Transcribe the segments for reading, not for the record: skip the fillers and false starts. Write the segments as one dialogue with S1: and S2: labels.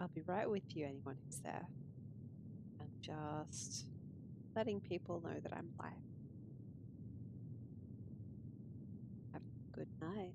S1: I'll be right with you, anyone who's there. I'm just letting people know that I'm live. Have a good night.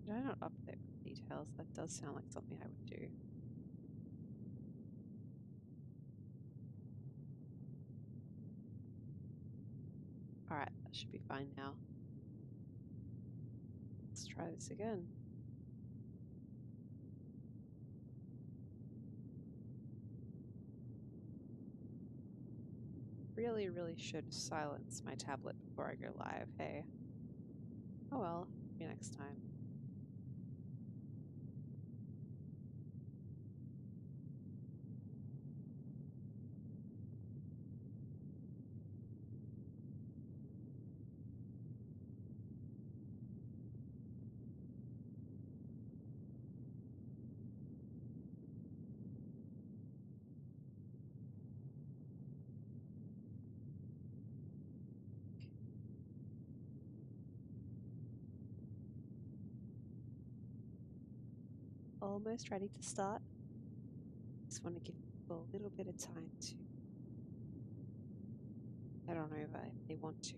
S1: Did I not update with details? That does sound like something I would do. Alright, that should be fine now. Let's try this again. Really should silence my tablet before I go live, hey? Oh well, maybe next time. Almost ready to start. Just want to give people a little bit of time to head on over if they want to.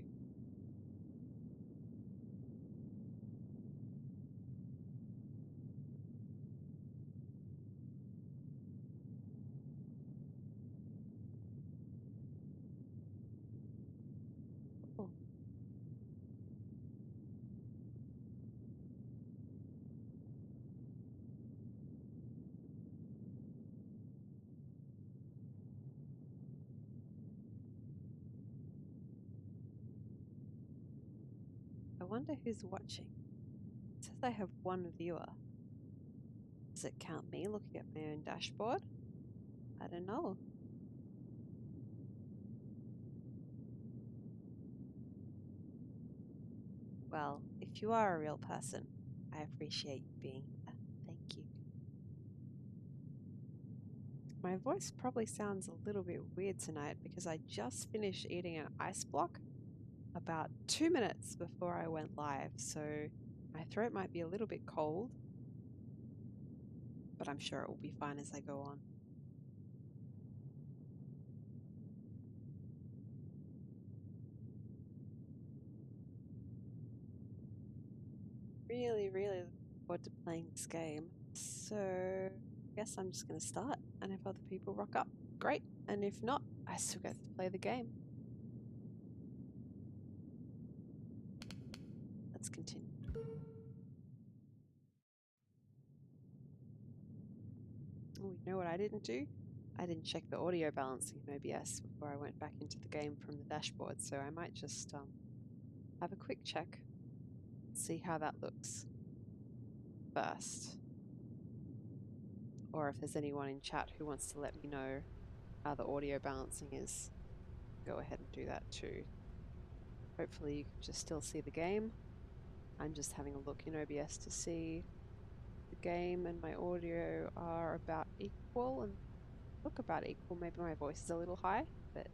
S1: Oh. I wonder who's watching. It says I have one viewer. Does it count me looking at my own dashboard? I don't know. Well, if you are a real person, I appreciate you being here. Thank you. My voice probably sounds a little bit weird tonight because I just finished eating an ice block about 2 minutes before I went live, so my throat might be a little bit cold, but I'm sure it will be fine as I go on. Really looking forward to playing this game. So I guess I'm just going to start, and if other people rock up, great. And if not, I still get to play the game. Let's continue. Oh, you know what I didn't do? I didn't check the audio balancing in OBS before I went back into the game from the dashboard, so I might just have a quick check, see how that looks first. Or if there's anyone in chat who wants to let me know how the audio balancing is, go ahead and do that too. Hopefully you can just still see the game. I'm just having a look in OBS to see the game and my audio are about equal and look about equal. Maybe my voice is a little high, but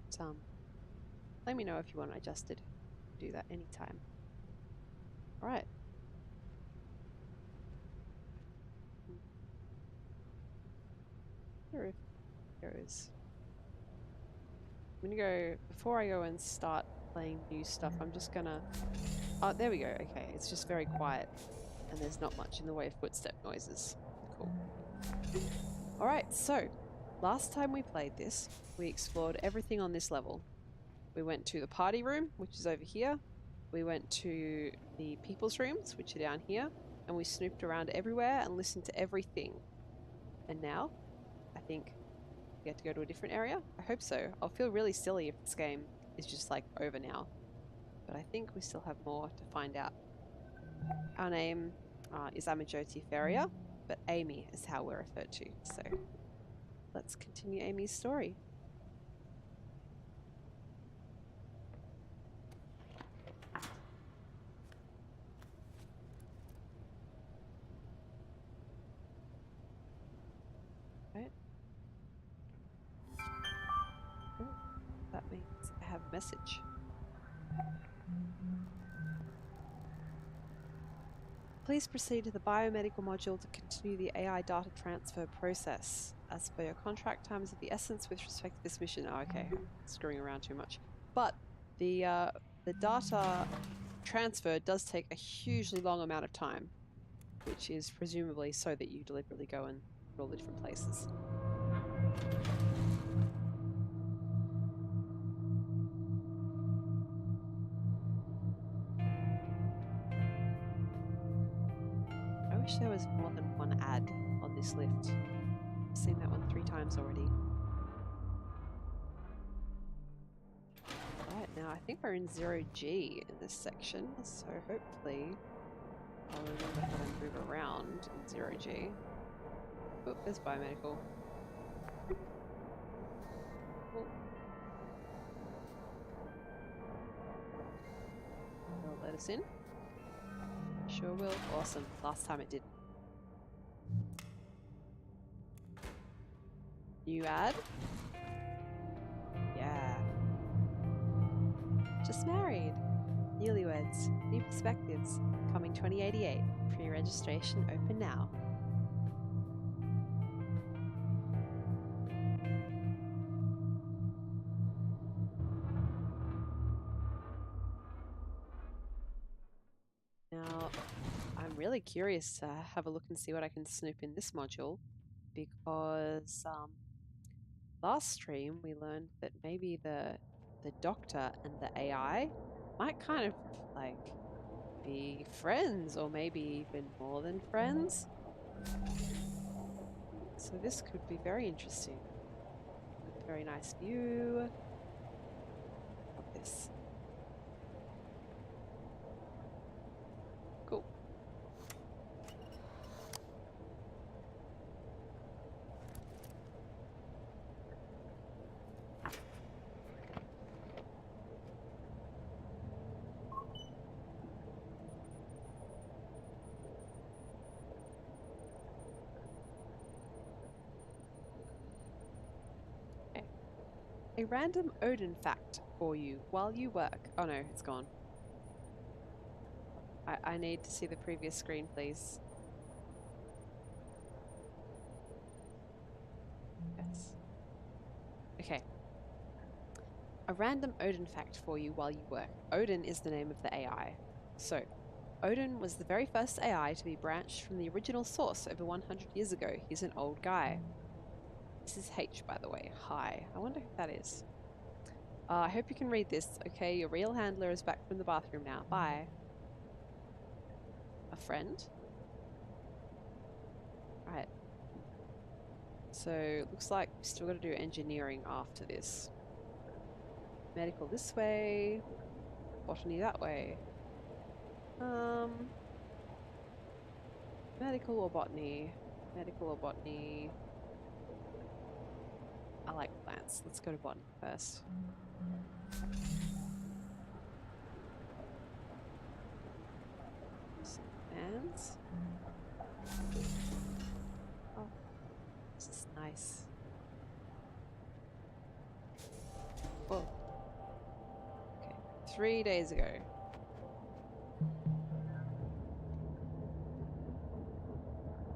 S1: let me know if you want it adjusted. Do that anytime. All right. Here it goes. I'm gonna go, before I go and start playing new stuff, I'm just gonna, oh, there we go. Okay, it's just very quiet and there's not much in the way of footstep noises. Cool. All right, so last time we played this, we explored everything on this level. We went to the party room, which is over here. We went to the people's rooms, which are down here, and we snooped around everywhere and listened to everything. And now, I think we get to go to a different area. I hope so. I'll feel really silly if this game is just like over now. But I think we still have more to find out. Our name is Amajoti Feria, but Amy is how we're referred to. So let's continue Amy's story. message. Please proceed to the biomedical module to continue the AI data transfer process. As per your contract, time is of the essence with respect to this mission. Oh, okay. Screwing around too much. But the data transfer does take a hugely long amount of time, which is presumably so that you deliberately go and all the different places. I wish there was more than one ad on this lift. I've seen that one 3 times already. Right, now I think we're in 0G in this section, so hopefully I'll remember how to move around in 0G. Oh, there's biomedical. Oh. Will it let us in? Sure will. Awesome. Last time it didn't. New ad? Yeah. Just married. Newlyweds. New perspectives. Coming 2088. Pre-registration open now. Now, I'm really curious to have a look and see what I can snoop in this module, because last stream we learned that maybe the doctor and the AI might kind of like be friends, or maybe even more than friends. So this could be very interesting. Very nice view of this. Cool. Okay. A random Odin fact for you while you work. Oh no, it's gone. I need to see the previous screen, please. Yes. Okay. A random Odin fact for you while you work. Odin is the name of the AI. So, Odin was the very first AI to be branched from the original source over 100 years ago. He's an old guy. This is H, by the way. Hi. I wonder who that is. I hope you can read this. Okay, your real handler is back from the bathroom now. Bye. A friend? Right. So, looks like we still got to do engineering after this. Medical this way. Botany that way. Medical or botany? Medical or botany? I like plants. Let's go to botany first. Some fans. Oh, this is nice. Whoa. Okay, 3 days ago.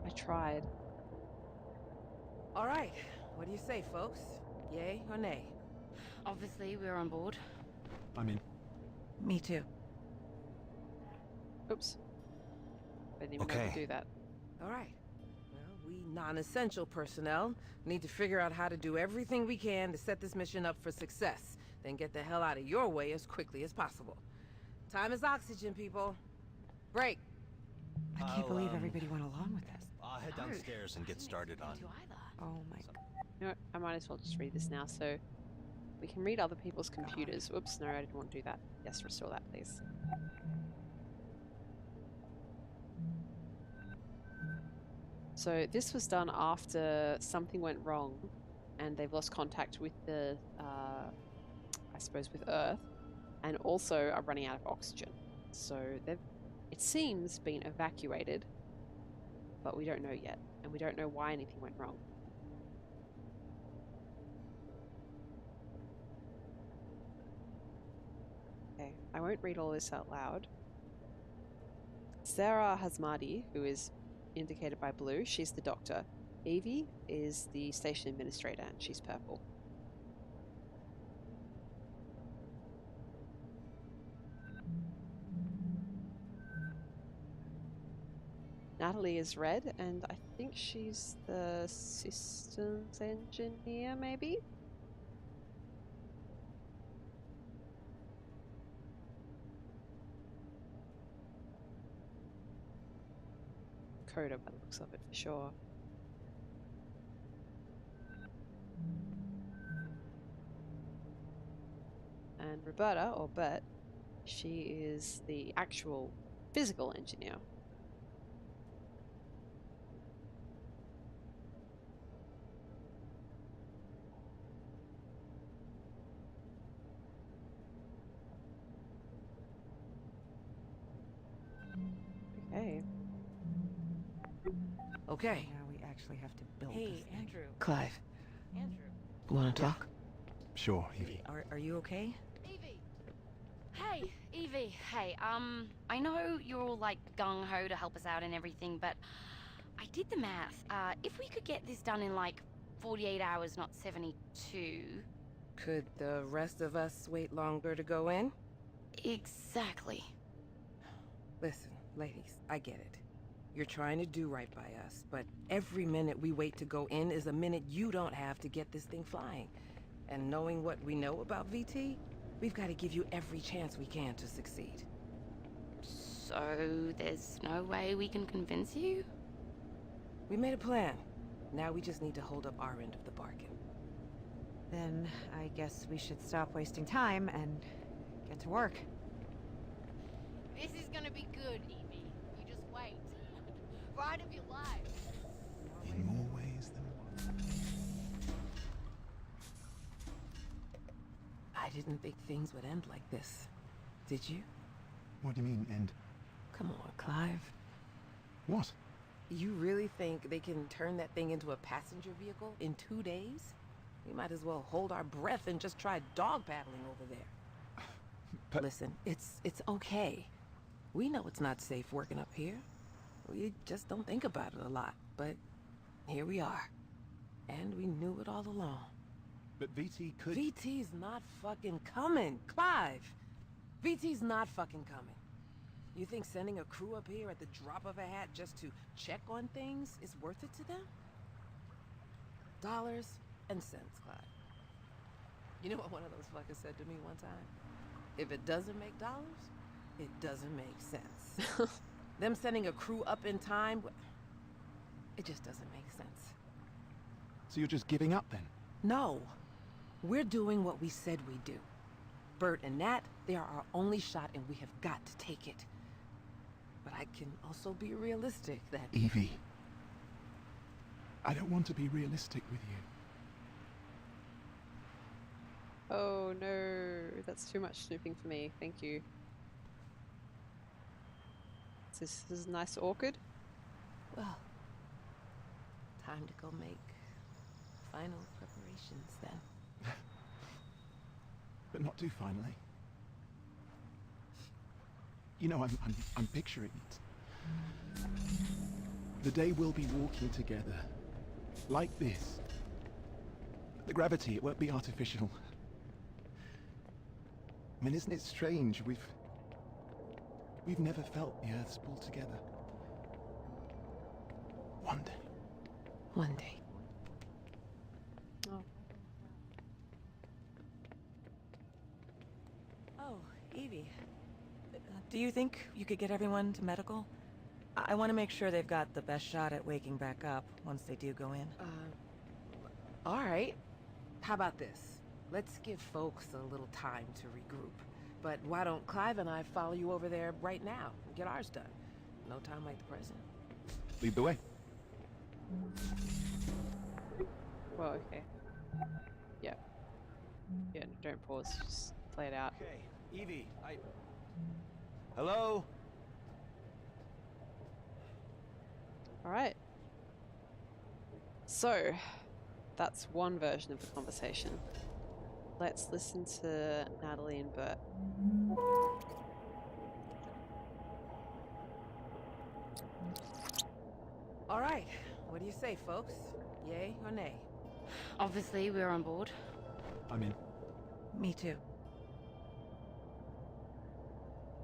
S1: I tried.
S2: All right, what do you say, folks? Yay or nay?
S3: Obviously, we're on board.
S4: I'm in.
S2: Me too.
S1: Oops. I didn't even know to do that.
S2: All right. Well, we non-essential personnel need to figure out how to do everything we can to set this mission up for success, then get the hell out of your way as quickly as possible. Time is oxygen, people. Break.
S5: I can't believe everybody went along with this.
S4: I'll head downstairs and get started on.
S5: Oh my god.
S1: You know, I might as well just read this now so we can read other people's computers. Oops, no, I didn't want to do that. Yes, restore that, please. So this was done after something went wrong and they've lost contact with the, I suppose, with Earth, and also are running out of oxygen. So they've, it seems, been evacuated, but we don't know yet, and we don't know why anything went wrong. Okay, I won't read all this out loud. Sarah Hazmadi, who is indicated by blue, she's the doctor. Evie is the station administrator, and she's purple. Natalie is red, and I think she's the systems engineer, maybe? Coda by the looks of it, for sure. And Roberta, or Bert, she is the actual physical engineer. Okay.
S2: Okay.
S5: Now we actually have to build
S3: Hey,
S5: this thing.
S3: Andrew.
S2: Clive,
S3: Andrew.
S2: want to talk?
S4: Sure, Evie.
S5: Are you okay?
S3: Evie. Hey, Evie. Hey, I know you're all like gung-ho to help us out and everything, but I did the math. If we could get this done in like 48 hours, not 72.
S2: Could the rest of us wait longer to go in?
S3: Exactly.
S2: Listen, ladies, I get it. You're trying to do right by us, but every minute we wait to go in is a minute you don't have to get this thing flying. And knowing what we know about VT, we've got to give you every chance we can to succeed.
S3: So there's no way we can convince you?
S2: We made a plan. Now we just need to hold up our end of the bargain.
S5: Then I guess we should stop wasting time and get to work.
S6: This is gonna be good, Evie. You just wait. Ride of your life.
S4: In more ways than one.
S2: I didn't think things would end like this. Did you?
S4: What do you mean, end?
S2: Come on, Clive.
S4: What?
S2: You really think they can turn that thing into a passenger vehicle in 2 days? We might as well hold our breath and just try dog paddling over there.
S4: But
S2: Listen, it's okay. We know it's not safe working up here. We just don't think about it a lot, but here we are. And we knew it all along.
S4: But VT could...
S2: VT's not fucking coming, Clive! VT's not fucking coming. You think sending a crew up here at the drop of a hat just to check on things is worth it to them? Dollars and cents, Clive. You know what one of those fuckers said to me one time? If it doesn't make dollars, it doesn't make sense. Them sending a crew up in time, it just doesn't make sense.
S4: So you're just giving up then?
S2: No. We're doing what we said we'd do. Bert and Nat, they are our only shot and we have got to take it. But I can also be realistic that...
S4: Evie. I don't want to be realistic with you.
S1: Oh no, that's too much snooping for me. Thank you. This is nice orchid.
S2: Well, time to go make final preparations then.
S4: But not too finally. You know, I'm picturing it. The day we'll be walking together. Like this. The gravity, it won't be artificial. I mean, isn't it strange? We've never felt the Earth's pull together. One day.
S2: One day.
S1: Oh.
S7: Oh, Evie. Do you think you could get everyone to medical? I want to make sure they've got the best shot at waking back up once they do go in.
S2: All right. How about this? Let's give folks a little time to regroup. But why don't Clive and I follow you over there right now and get ours done? No time like the present.
S4: Lead the way.
S1: Well, okay. Yeah. Yeah, no, don't pause. Just play it out.
S4: Okay, Evie, Hello?
S1: Alright. So, that's one version of the conversation. Let's listen to Natalie and Bert.
S2: All right, what do you say, folks? Yay or nay?
S3: Obviously, we're on board.
S4: I'm in.
S7: Me too.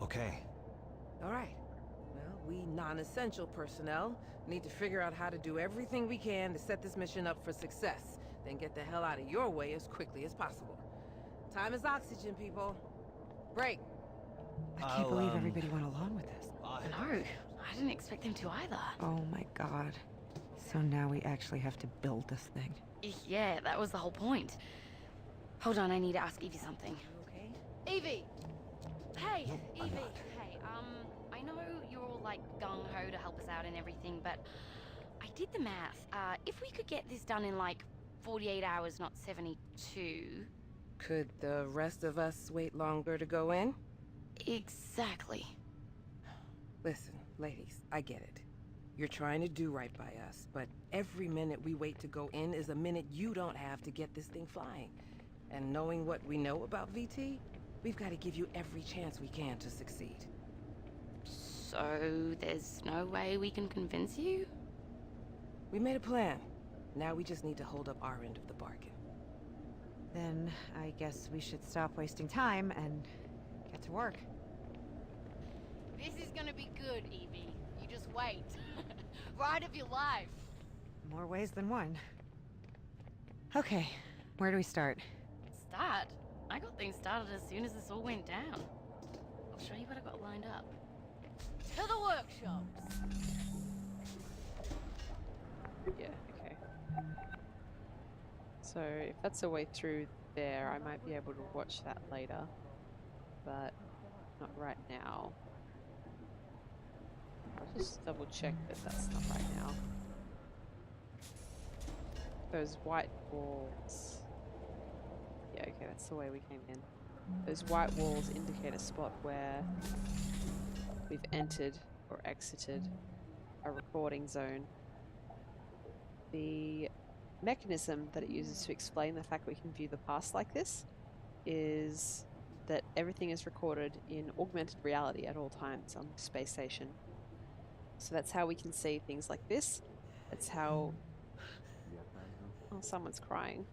S8: Okay.
S2: All right. Well, we non-essential personnel need to figure out how to do everything we can to set this mission up for success, then get the hell out of your way as quickly as possible. Time is oxygen, people. Break.
S5: I can't believe everybody went along with this.
S3: No, I didn't expect them to either.
S5: Oh my god. So now we actually have to build this thing.
S3: Yeah, that was the whole point. Hold on, I need to ask Evie something.
S2: You okay?
S6: Evie!
S3: Hey,
S8: No, I'm
S3: Evie.
S8: not.
S3: Hey, I know you're all like gung-ho to help us out and everything, but I did the math. If we could get this done in like 48 hours, not 72.
S2: Could the rest of us wait longer to go in?
S3: Exactly.
S2: Listen, ladies, I get it. You're trying to do right by us, but every minute we wait to go in is a minute you don't have to get this thing flying. And knowing what we know about VT, we've got to give you every chance we can to succeed.
S3: So there's no way we can convince you?
S2: We made a plan. Now we just need to hold up our end of the bargain.
S5: Then I guess we should stop wasting time and get to work.
S6: This is gonna be good, Evie. You just wait. Ride of your life.
S5: More ways than one. Okay, where do we start?
S3: Start? I got things started as soon as this all went down. I'll show you what I got lined up.
S6: To the workshops.
S1: Yeah, okay. So if that's a way through there, I might be able to watch that later, but not right now. I'll just double check that that's not right now. Those white walls. Yeah, okay, that's the way we came in. Those white walls indicate a spot where we've entered or exited a recording zone. The mechanism that it uses to explain the fact we can view the past like this is that everything is recorded in augmented reality at all times on the space station. So that's how we can see things like this. That's how... Oh, someone's crying.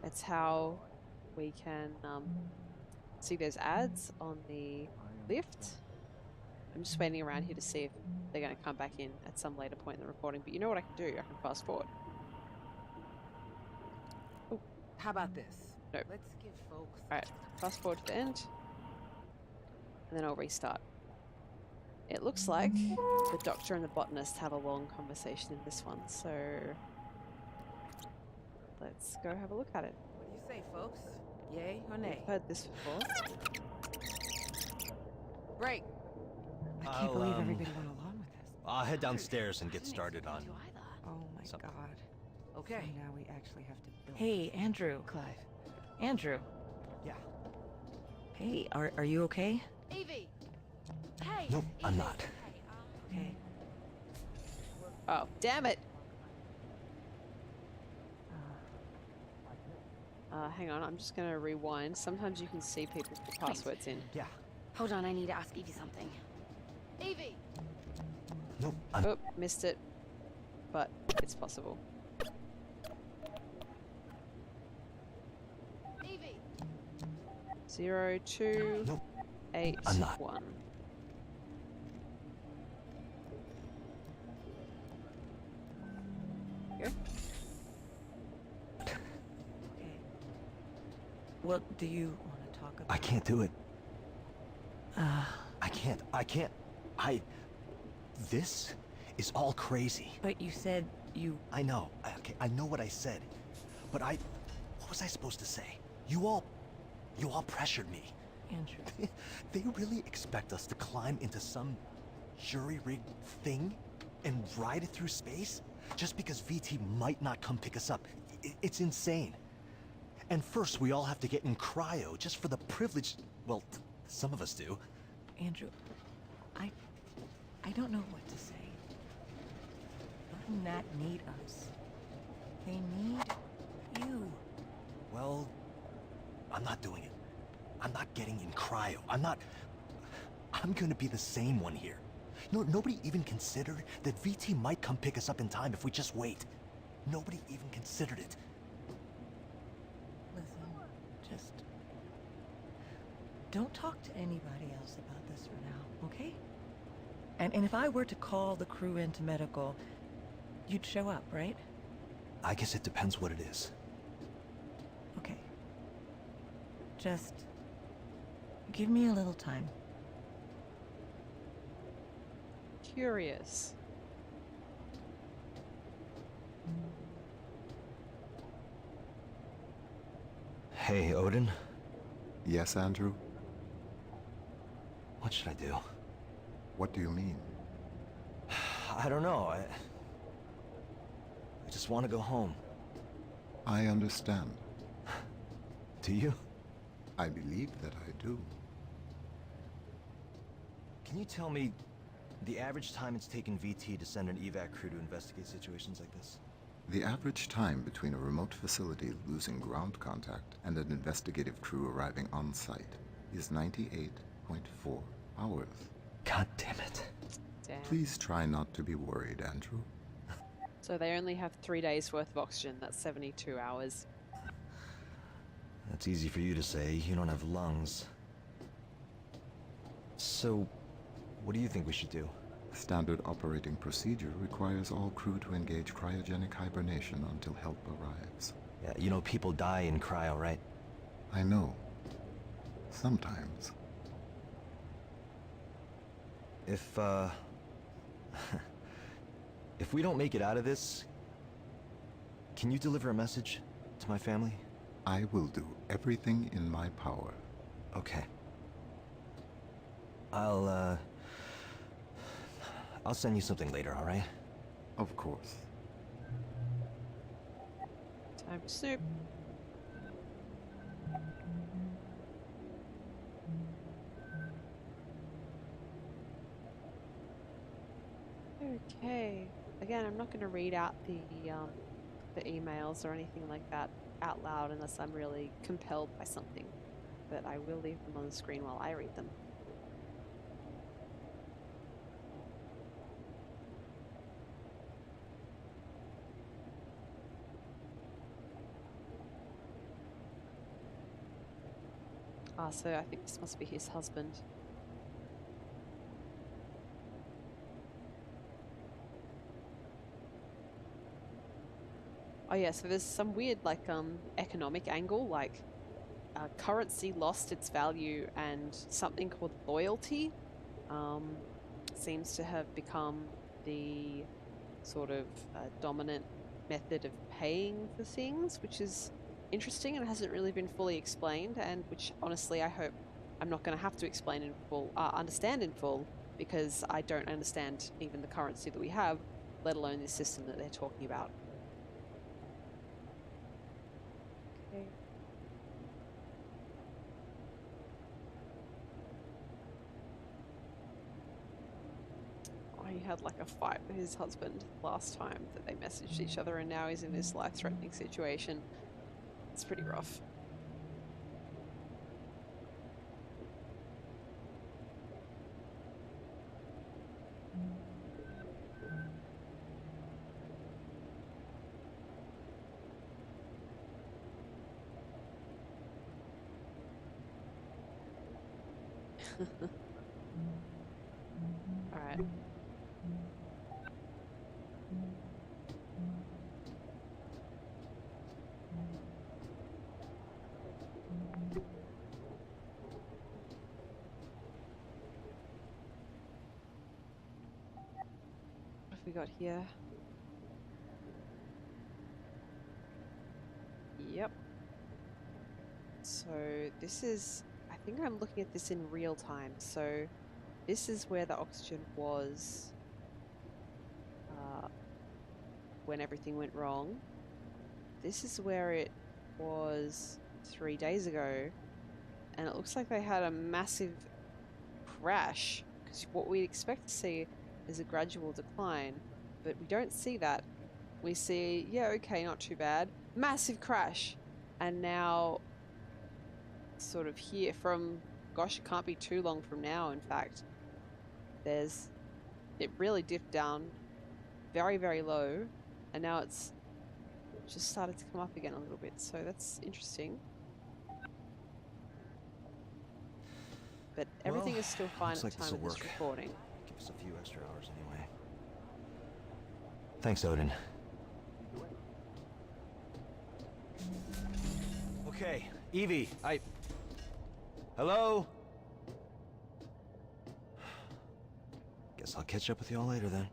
S1: That's how we can see those ads on the lift. I'm just waiting around here to see if they're going to come back in at some later point in the recording. But you know what I can do? I can fast forward. Oh.
S2: How about this?
S1: Nope.
S2: Let's give folks...
S1: Alright, fast forward to the end. And then I'll restart. It looks like the doctor and the botanist have a long conversation in this one, so let's go have a look at it.
S2: What do you say, folks? Yay or nay?
S1: I've heard this before.
S2: Break.
S5: I can't believe everybody went along with this.
S8: I'll head downstairs and
S3: I
S8: get
S3: didn't
S8: started
S3: expect
S8: on...
S3: them to either.
S5: Oh my
S8: Something.
S5: god.
S2: Okay.
S5: So now we actually have to build.
S7: Hey, Andrew.
S2: Clive.
S7: Andrew.
S8: Yeah.
S7: Hey, are you okay?
S6: Evie!
S3: Hey!
S8: Nope, I'm
S3: Evie.
S8: not.
S3: Hey,
S7: Okay.
S1: Oh, damn it! Hang on, I'm just gonna rewind. Sometimes you can see people put passwords in.
S8: Yeah.
S3: hold on, I need to ask Evie something.
S6: Evie!
S8: Nope, I'm...
S1: Oh, missed it. But it's possible.
S6: Evie!
S1: 0, 2,
S8: Nope,
S1: 8,
S8: I'm not.
S1: 1. Go.
S7: Okay. Well, do you want to talk about...
S8: I can't do it.
S7: Uh,
S8: I can't. This is all crazy.
S7: but you said you...
S8: I know. Okay, I know what I said. But what was I supposed to say? You all pressured me.
S7: Andrew.
S8: They really expect us to climb into some jury-rigged thing and ride it through space? Just because VT might not come pick us up. It's insane. And first we all have to get in cryo just for the privilege... Well, some of us do.
S7: Andrew, I don't know what to say. Doesn't that need us? They need you.
S8: Well, I'm not doing it. I'm not getting in cryo. I'm not... I'm gonna be the sane one here. No, nobody even considered that VT might come pick us up in time if we just wait. Nobody even considered it.
S7: Listen, just don't talk to anybody else about this for now, okay? And if I were to call the crew into medical, you'd show up, right?
S8: I guess it depends what it is.
S7: Okay. Just give me a little time.
S1: Curious.
S8: Hey, Odin.
S9: Yes, Andrew?
S8: What should I do?
S9: What do you mean?
S8: I don't know. I just want to go home.
S9: I understand.
S8: Do you?
S9: I believe that I do.
S8: Can you tell me the average time it's taken VT to send an evac crew to investigate situations like this?
S9: The average time between a remote facility losing ground contact and an investigative crew arriving on site is 98.4 hours.
S8: God damn it.
S1: Damn.
S9: Please try not to be worried, Andrew.
S1: So they only have 3 days worth of oxygen. That's 72 hours.
S8: That's easy for you to say. You don't have lungs. So, what do you think we should do?
S9: Standard operating procedure requires all crew to engage cryogenic hibernation until help arrives.
S8: Yeah, you know people die in cryo, right?
S9: I know. Sometimes.
S8: If if we don't make it out of this, can you deliver a message to my family?
S9: I will do everything in my power.
S8: Okay. I'll send you something later, all right?
S9: Of course.
S1: Time to snoop. Okay. Again, I'm not going to read out the emails or anything like that out loud unless I'm really compelled by something. But I will leave them on the screen while I read them. Ah, so I think this must be his husband. Oh yeah, so there's some weird economic angle, like currency lost its value and something called loyalty seems to have become the sort of dominant method of paying for things, which is interesting and hasn't really been fully explained, and which honestly I hope I'm not going to have to explain in full, understand in full, because I don't understand even the currency that we have, let alone this system that they're talking about. Okay. Oh, he had like a fight with his husband last time that they messaged each other, and now he's in this life-threatening situation. It's pretty rough. All right. What have we got here? Yep. So this is, I think I'm looking at this in real time. So this is where the oxygen was when everything went wrong. This is where it was 3 days ago. And it looks like they had a massive crash, because what we'd expect to see is a gradual decline, but we don't see that. We see, yeah, okay, not too bad, massive crash, and now sort of here from, gosh, it can't be too long from now, in fact, it really dipped down very, very low, and now it's just started to come up again a little bit, so that's interesting. But everything
S8: Well,
S1: is still fine
S8: looks
S1: at
S8: like
S1: the time
S8: this'll
S1: of this
S8: work.
S1: recording.
S8: Give us a few extra hours anyway. Thanks, Odin. Okay, Evie, Hello? Guess I'll catch up with y'all later then.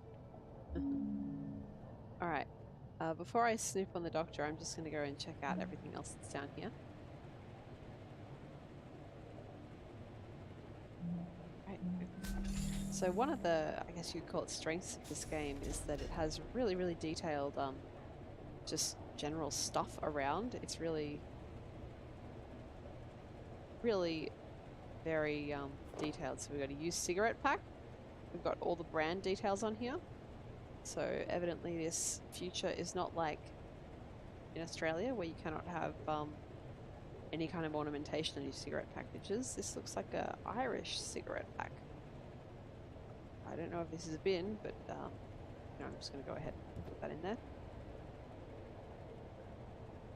S1: Alright, before I snoop on the doctor, I'm just going to go and check out everything else that's down here. Right. So one of the, I guess you'd call it, strengths of this game is that it has really, really detailed, just general stuff around. It's really very detailed. So we've got a used cigarette pack. We've got all the brand details on here. So evidently this future is not like in Australia where you cannot have any kind of ornamentation on your cigarette packages. This looks like a Irish cigarette pack. I don't know if this is a bin, but you know, I'm just going to go ahead and put that in there.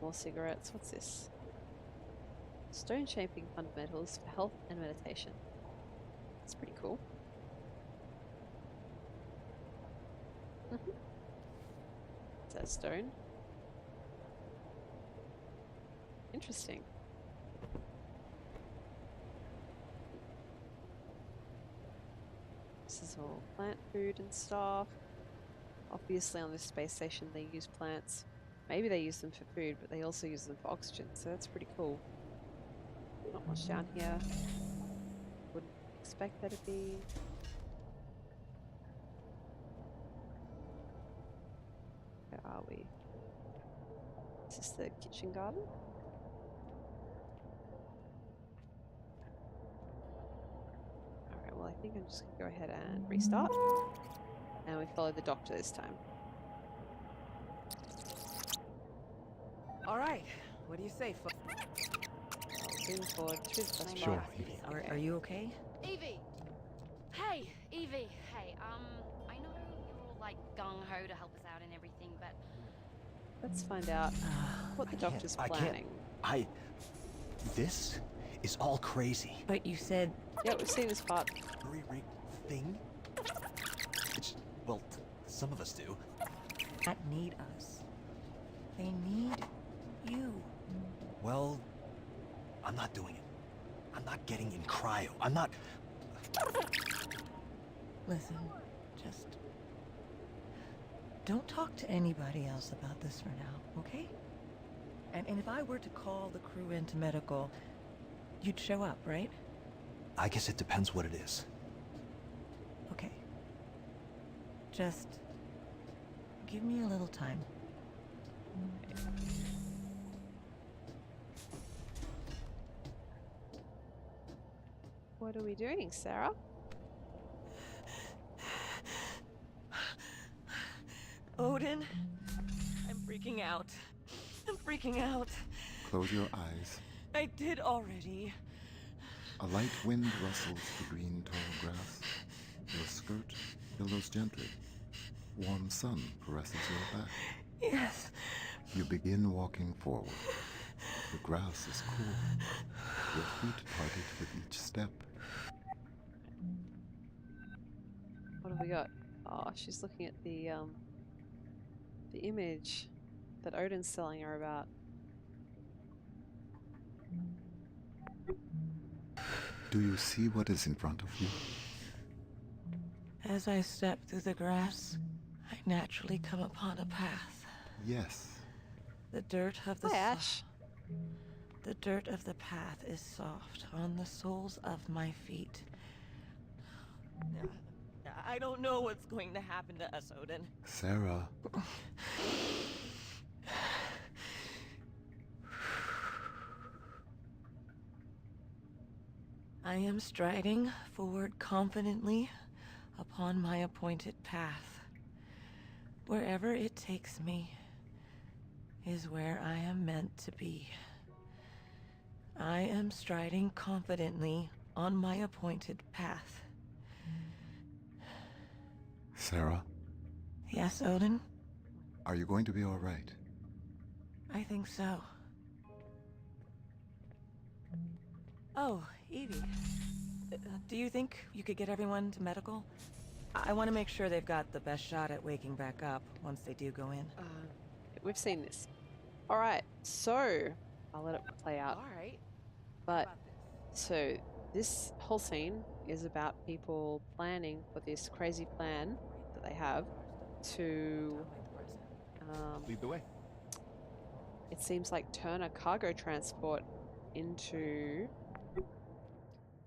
S1: More cigarettes. What's this? Stone shaping fundamentals for health and meditation. That's pretty cool. Is that stone? Interesting. This is all plant food and stuff. Obviously on this space station they use plants. Maybe they use them for food, but they also use them for oxygen, so that's pretty cool. Not much down here. Wouldn't expect there to be. Where are we? Is this the kitchen garden? Alright, well I think I'm just going to go ahead and restart. And we follow the doctor this time.
S2: Alright, what do you say, folks?
S1: Moving forward through the bus
S8: Sure,
S1: bar.
S8: Evie.
S7: Are you okay?
S6: Evie!
S3: Hey, Evie. Hey, I know you're all like gung-ho to help us out and everything, but
S1: Let's find out what the doctor's planning.
S8: This is all crazy.
S7: But you said...
S1: Yeah, we've seen this part.
S8: Jury-rig thing? Well, some of us do.
S7: That need us. They need you.
S8: Well, I'm not doing it. I'm not getting in cryo. I'm not...
S7: Listen, just... don't talk to anybody else about this for now, okay? And if I were to call the crew into medical, you'd show up, right?
S8: I guess it depends what it is.
S7: Okay. Just... give me a little time.
S1: What are we doing, Sarah?
S7: Odin, I'm freaking out. I'm freaking out.
S9: Close your eyes.
S7: I did already.
S9: A light wind rustles the green tall grass. Your skirt billows gently. Warm sun caresses your back.
S7: Yes.
S9: You begin walking forward. The grass is cool. Your feet parted with each step.
S1: What have we got? Oh, she's looking at the image that Odin's telling her about.
S9: Do you see what is in front of you?
S7: As I step through the grass, I naturally come upon a path.
S9: Yes.
S7: The dirt of the
S1: Hi, Ash.
S7: The dirt of the path is soft on the soles of my feet. I don't know what's going to happen to us, Odin.
S9: Sarah.
S7: I am striding forward confidently upon my appointed path. Wherever it takes me is where I am meant to be. I am striding confidently on my appointed path.
S9: Sarah,
S7: Yes, Odin?
S9: are you going to be all right?
S7: I think so. Oh, Evie. Do you think you could get everyone to medical? I want to make sure they've got the best shot at waking back up once they do go in.
S1: We've seen this. All right, so I'll let it play out.
S2: All right. How
S1: But
S2: about this?
S1: so this whole scene is about people planning for this crazy plan that they have to,
S4: Lead the way.
S1: it seems like, turn a cargo transport into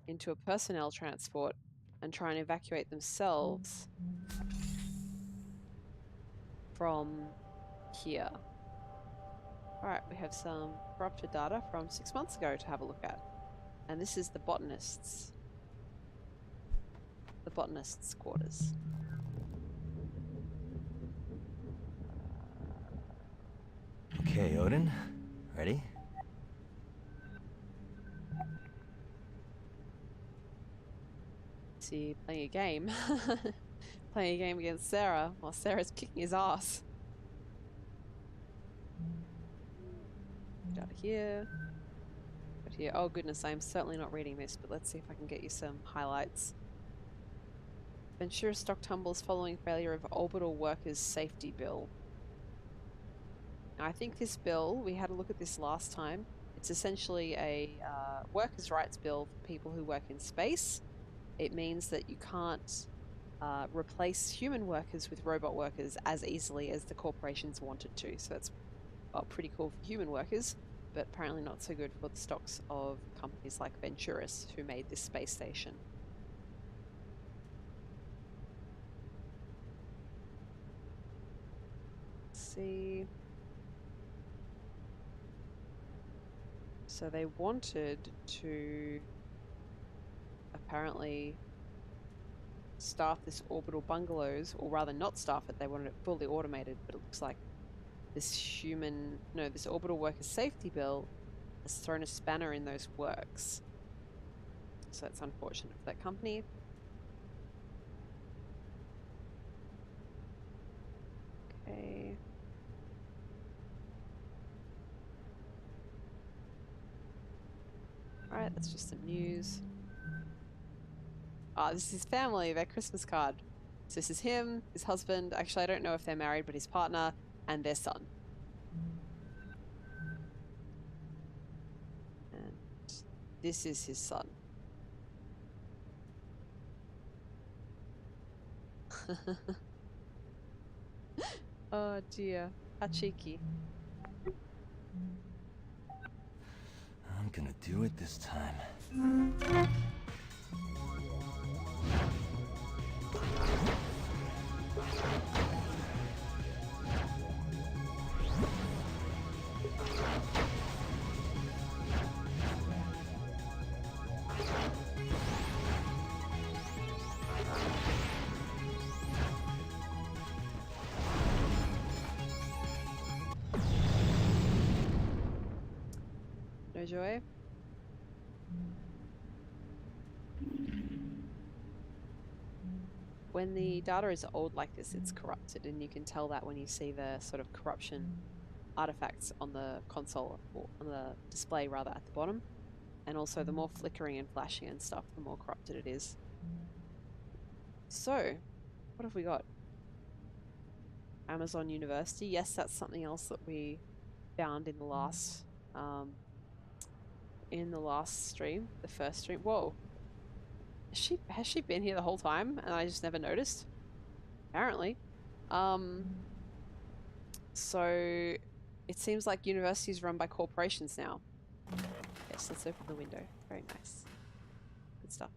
S1: a personnel transport and try and evacuate themselves from here. Alright, we have some corrupted data from 6 months ago to have a look at. And this is the botanists' quarters.
S10: Okay, Odin. Ready?
S1: See, playing a game. Playing a game against Sarah while Sarah's kicking his ass. Get out of here. Out here. Oh goodness, I'm certainly not reading this, but let's see if I can get you some highlights. Ventura stock tumbles following failure of orbital workers safety bill. Now, I think this bill, we had a look at this last time. It's essentially a workers' rights bill for people who work in space. It means that you can't replace human workers with robot workers as easily as the corporations wanted to. So that's pretty cool for human workers, but apparently not so good for the stocks of companies like Venturis, who made this space station. Let's see. So they wanted to apparently staff this orbital bungalows, or rather not staff it, they wanted it fully automated, but it looks like this orbital worker safety bill has thrown a spanner in those works. So it's unfortunate for that company. Okay. Alright, that's just some news. This is his family, their Christmas card. So this is him, his husband, actually I don't know if they're married, but his partner, and their son. And this is his son. Oh dear, how cheeky.
S10: I'm gonna do it this time.
S1: No joy? When the data is old like this, it's corrupted, and you can tell that when you see the sort of corruption artifacts on the console, or on the display rather, at the bottom. And also the more flickering and flashing and stuff, the more corrupted it is. So, what have we got? Amazon University. Yes, that's something else that we found in the last stream, the first stream. Whoa. Has she been here the whole time and I just never noticed? Apparently. So it seems like universities run by corporations now. Yes, let's open the window. Very nice. Good stuff.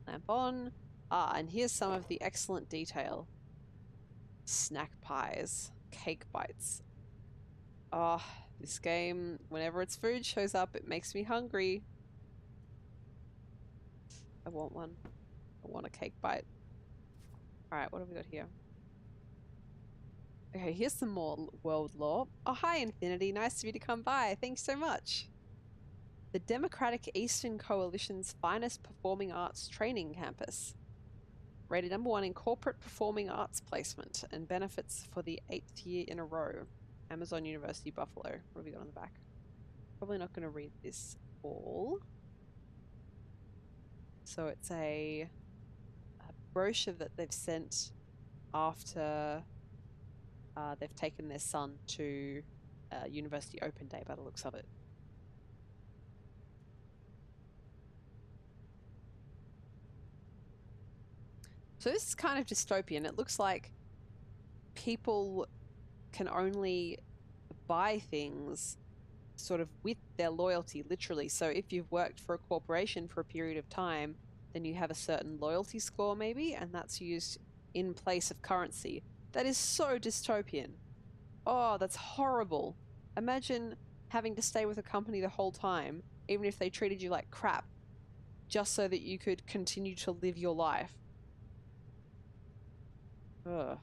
S1: Lamp on. And here's some of the excellent detail. Snack pies. Cake bites. This game, whenever its food shows up, it makes me hungry. I want one. I want a cake bite. Alright, what have we got here? Okay, here's some more world lore. Oh, hi, Infinity. Nice of you to come by. Thanks so much. The Democratic Eastern Coalition's finest performing arts training campus. Rated #1 in corporate performing arts placement and benefits for the 8th year in a row. Amazon University Buffalo. What have we got on the back? Probably not going to read this all. So it's a brochure that they've sent after they've taken their son to University Open Day by the looks of it. So this is kind of dystopian. It looks like people can only buy things sort of with their loyalty, literally. So if you've worked for a corporation for a period of time, then you have a certain loyalty score maybe, and that's used in place of currency. That is so dystopian. Oh, that's horrible. Imagine having to stay with a company the whole time, even if they treated you like crap, just so that you could continue to live your life. Ugh.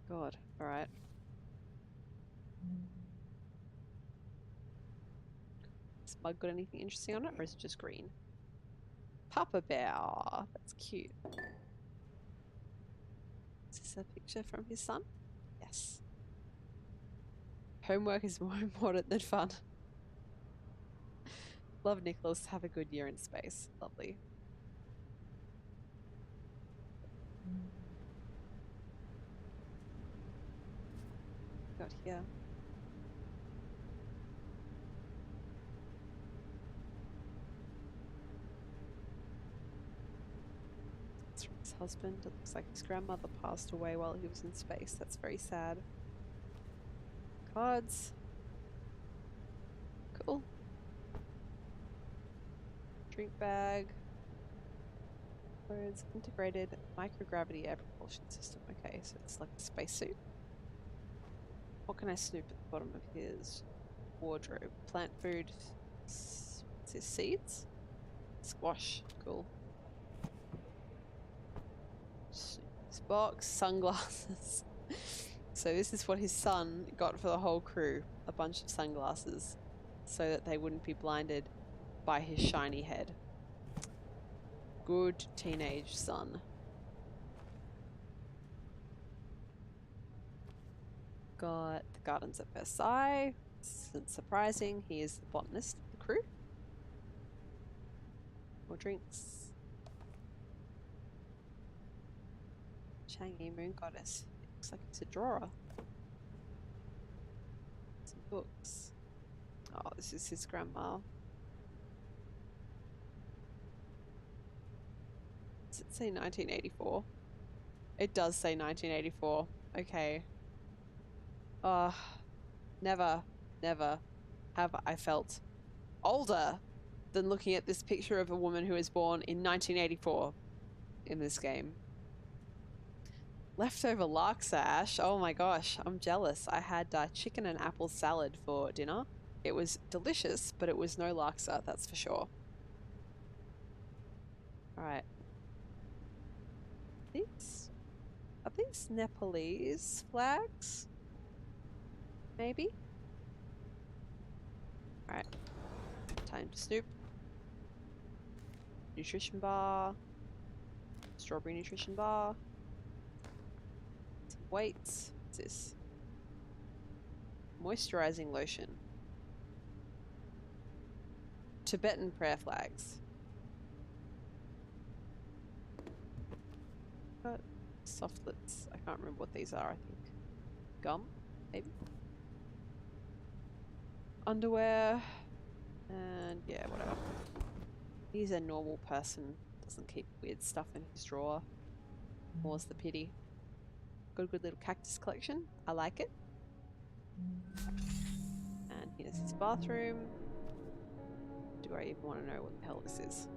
S1: God, alright. Has Mug got anything interesting on it, or is it just green? Papa Bear, that's cute. Is this a picture from his son? Yes. Homework is more important than fun. Love, Nicholas. Have a good year in space. Lovely. Got here. It's from his husband. It looks like his grandmother passed away while he was in space. That's very sad. Cards. Cool. Drink bag. Words. Integrated microgravity air propulsion system. Okay, so it's like a spacesuit. What can I snoop at the bottom of his wardrobe? Plant food. What's his seeds? Squash. Cool. His box. Sunglasses. So this is what his son got for the whole crew. A bunch of sunglasses. So that they wouldn't be blinded by his shiny head. Good teenage son. Got the gardens at Versailles. This isn't surprising. He is the botanist of the crew. More drinks. Changi Moon Goddess. It looks like it's a drawer. Some books. Oh, this is his grandma. Does it say 1984? It does say 1984. Okay. Never have I felt older than looking at this picture of a woman who was born in 1984 in this game. Leftover laksa, Ash. Oh my gosh, I'm jealous. I had chicken and apple salad for dinner. It was delicious, but it was no laksa, that's for sure. Alright. Are these Nepalese flags? Maybe? Alright. Time to snoop. Nutrition bar. Strawberry nutrition bar. Some weights. What's this? Moisturizing lotion. Tibetan prayer flags. Got softlets. I can't remember what these are, I think. Gum? Maybe? Underwear. And yeah, whatever. He's a normal person. Doesn't keep weird stuff in his drawer. More's the pity. Got a good little cactus collection. I like it. And here's his bathroom. Do I even want to know what the hell this is?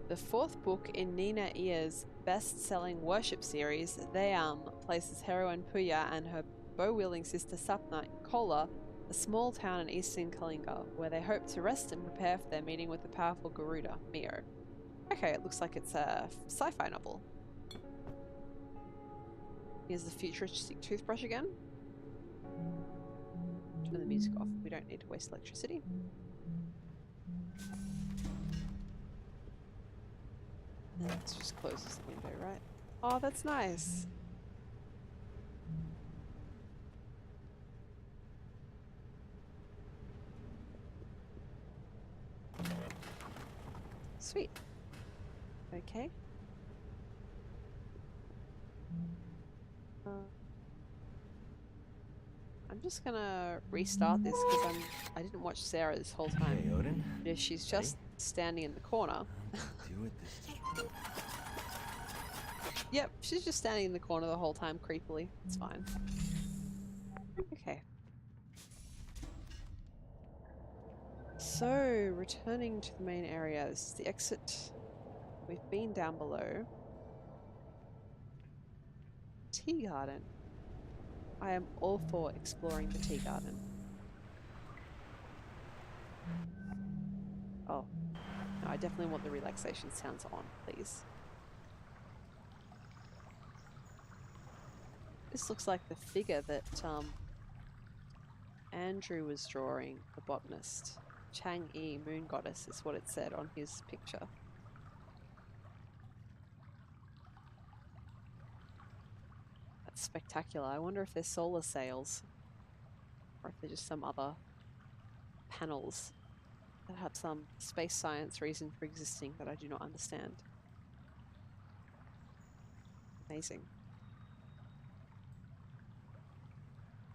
S1: The 4th book in Nina Ear's best-selling worship series, Theam, places heroine Puya and her bow-wielding sister Sapna in Kola, a small town in eastern Kalinga, where they hope to rest and prepare for their meeting with the powerful Garuda, Mio. Okay, it looks like it's a sci-fi novel. Here's the futuristic toothbrush again. turn the music off. We don't need to waste electricity. And this just closes the window, right? Oh, that's nice. Sweet. Okay. I'm just gonna restart this because I didn't watch Sarah this whole time.
S10: Okay, Odin.
S1: If she's just standing in the corner.
S10: I'm gonna do it this time.
S1: Yep, she's just standing in the corner the whole time creepily. It's fine. Okay. So, returning to the main area. This is the exit. We've been down below. Tea garden. I am all for exploring the tea garden. Oh. No, I definitely want the relaxation sounds on, please. This looks like the figure that Andrew was drawing, the botanist. Chang'e, moon goddess, is what it said on his picture. That's spectacular. I wonder if they're solar sails, or if they're just some other panels that have some space science reason for existing that I do not understand. Amazing.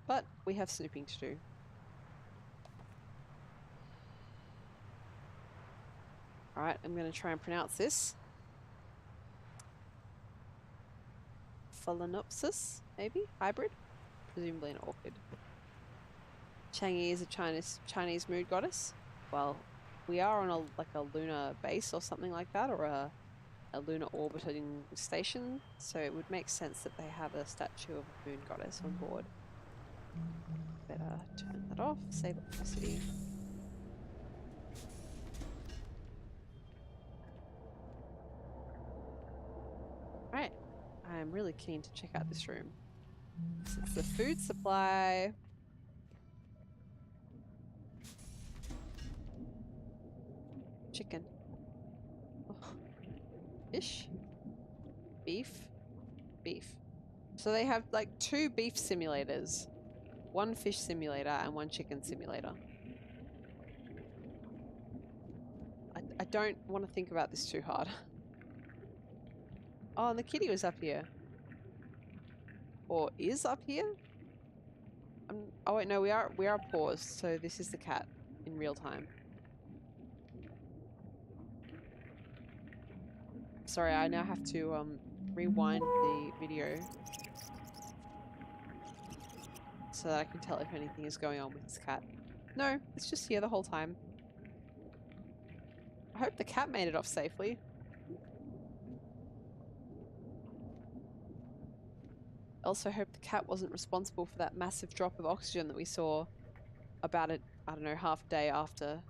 S1: But we have snooping to do. Alright, I'm going to try and pronounce this. Phalaenopsis, maybe? Hybrid? Presumably an orchid. Chang'e is a Chinese moon goddess. Well, we are on a lunar base or something like that, or a lunar orbiting station, so it would make sense that they have a statue of a moon goddess on board. Better turn that off, save electricity. Right, I'm really keen to check out this room. It's the food supply. Chicken. Oh. Fish? Beef? Beef. So they have like 2 beef simulators. 1 fish simulator and 1 chicken simulator. I don't want to think about this too hard. Oh, and the kitty was up here. Or is up here? Oh wait, no, we are paused, so this is the cat in real time. Sorry, I now have to rewind the video so that I can tell if anything is going on with this cat. No, it's just here the whole time. I hope the cat made it off safely. I also hope the cat wasn't responsible for that massive drop of oxygen that we saw about it, I don't know, half a day after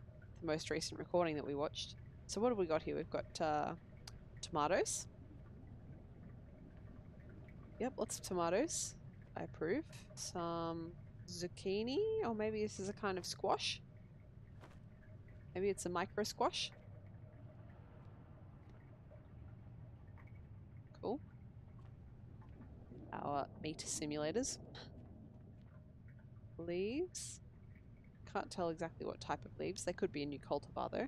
S1: the most recent recording that we watched. So what have we got here? We've got tomatoes. Yep, lots of tomatoes. I approve. Some zucchini, or maybe this is a kind of squash. Maybe it's a micro squash. Cool. Our meat simulators. Leaves. Can't tell exactly what type of leaves. They could be a new cultivar though.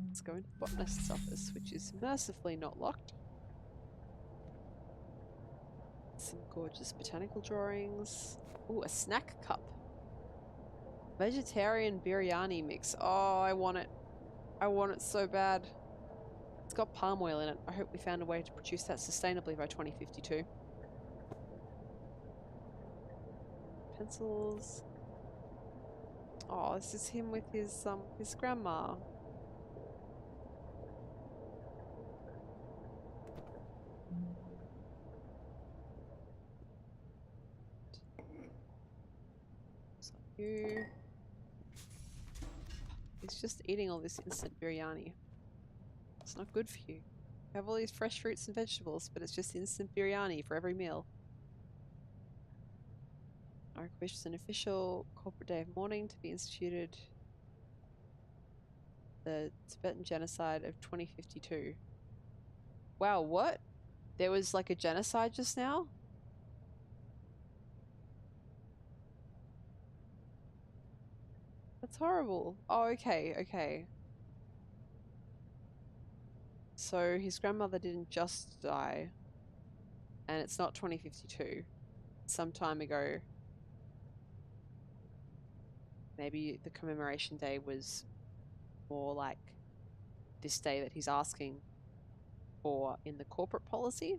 S1: Let's go into the botanist's office, which is mercifully not locked. Some gorgeous botanical drawings. Ooh, a snack cup. Vegetarian biryani mix. Oh, I want it. I want it so bad. It's got palm oil in it. I hope we found a way to produce that sustainably by 2052. Pencils. Oh, this is him with his grandma. So you. He's just eating all this instant biryani. It's not good for you. You have all these fresh fruits and vegetables, but it's just instant biryani for every meal. I wish an official corporate day of mourning to be instituted. The Tibetan genocide of 2052. Wow, what? There was like a genocide just now? That's horrible. Oh, okay, okay. So his grandmother didn't just die, and it's not 2052. Some time ago, maybe the commemoration day was more like this day that he's asking for in the corporate policy.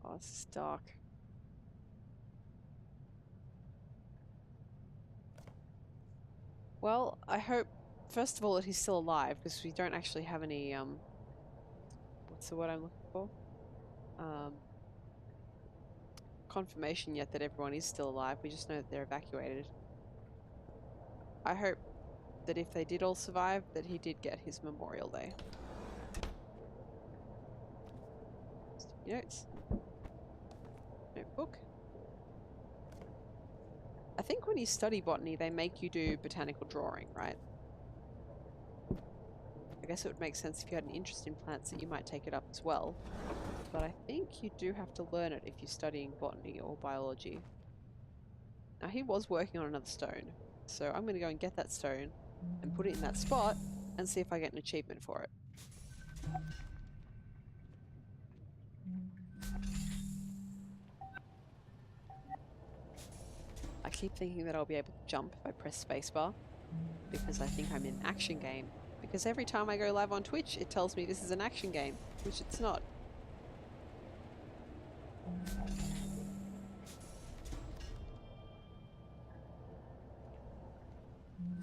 S1: Oh, this is dark. Well, I hope, first of all, that he's still alive, because we don't actually have any, what's the word I'm looking for? Confirmation yet that everyone is still alive. We just know that they're evacuated. I hope that if they did all survive, that he did get his Memorial Day. Sticky notes. Notebook. I think when you study botany, they make you do botanical drawing, right? I guess it would make sense if you had an interest in plants that you might take it up as well. But I think you do have to learn it if you're studying botany or biology. Now, he was working on another stone, so I'm going to go and get that stone and put it in that spot and see if I get an achievement for it. I keep thinking that I'll be able to jump if I press spacebar, because I think I'm in an action game. Because every time I go live on Twitch, it tells me this is an action game, which it's not.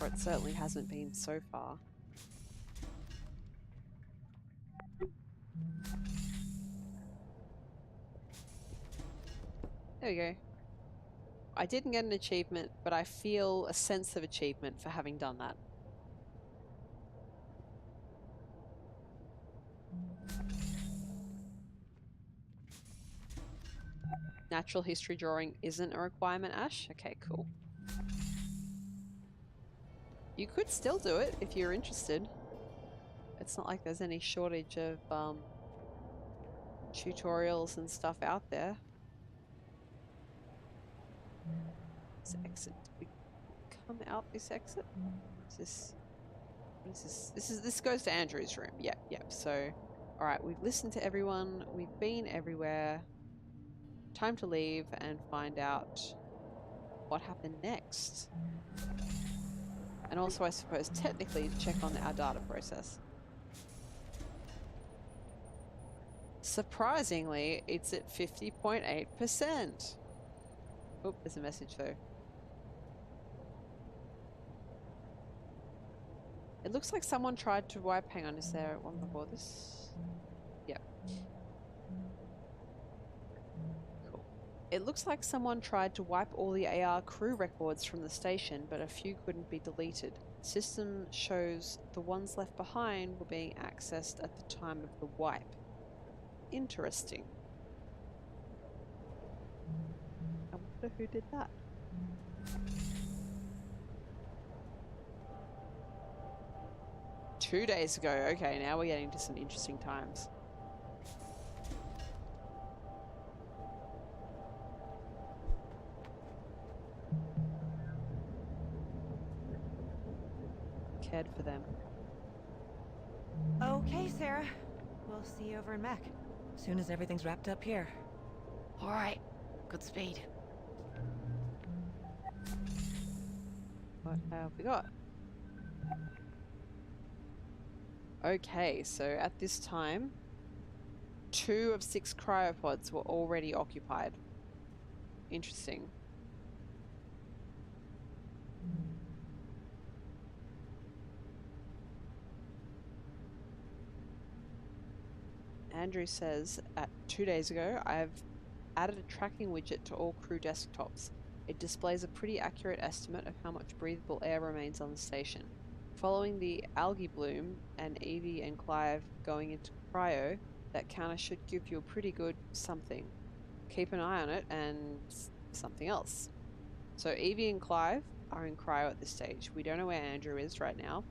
S1: Or it certainly hasn't been so far. There we go. I didn't get an achievement, but I feel a sense of achievement for having done that. Natural history drawing isn't a requirement, Ash? Okay, cool. You could still do it if you're interested. It's not like there's any shortage of tutorials and stuff out there. This exit. Did we come out this exit? Is this... What is this? This goes to Andrew's room. Yep. So, alright, we've listened to everyone. We've been everywhere. Time to leave and find out what happened next. And also, I suppose, technically, to check on our data process. Surprisingly, it's at 50.8%. Oh, there's a message though. It looks like someone tried to wipe... Hang on, is there one before this? Yep. Cool. It looks like someone tried to wipe all the AR crew records from the station, but a few couldn't be deleted. System shows the ones left behind were being accessed at the time of the wipe. Interesting. I wonder who did that. Two days ago. Okay, now we're getting to some interesting times. Cared for them.
S5: Okay, Sarah. We'll see you over in Mech.
S7: Soon as everything's wrapped up here.
S3: All right. Good speed.
S1: What have we got? Okay, so at this time, 2 of 6 cryopods were already occupied. Interesting. Andrew says, at 2 days ago, I've added a tracking widget to all crew desktops. It displays a pretty accurate estimate of how much breathable air remains on the station. Following the algae bloom and Evie and Clive going into cryo, that counter should give you a pretty good something. keep an eye on it and something else. So Evie and Clive are in cryo at this stage. We don't know where Andrew is right now.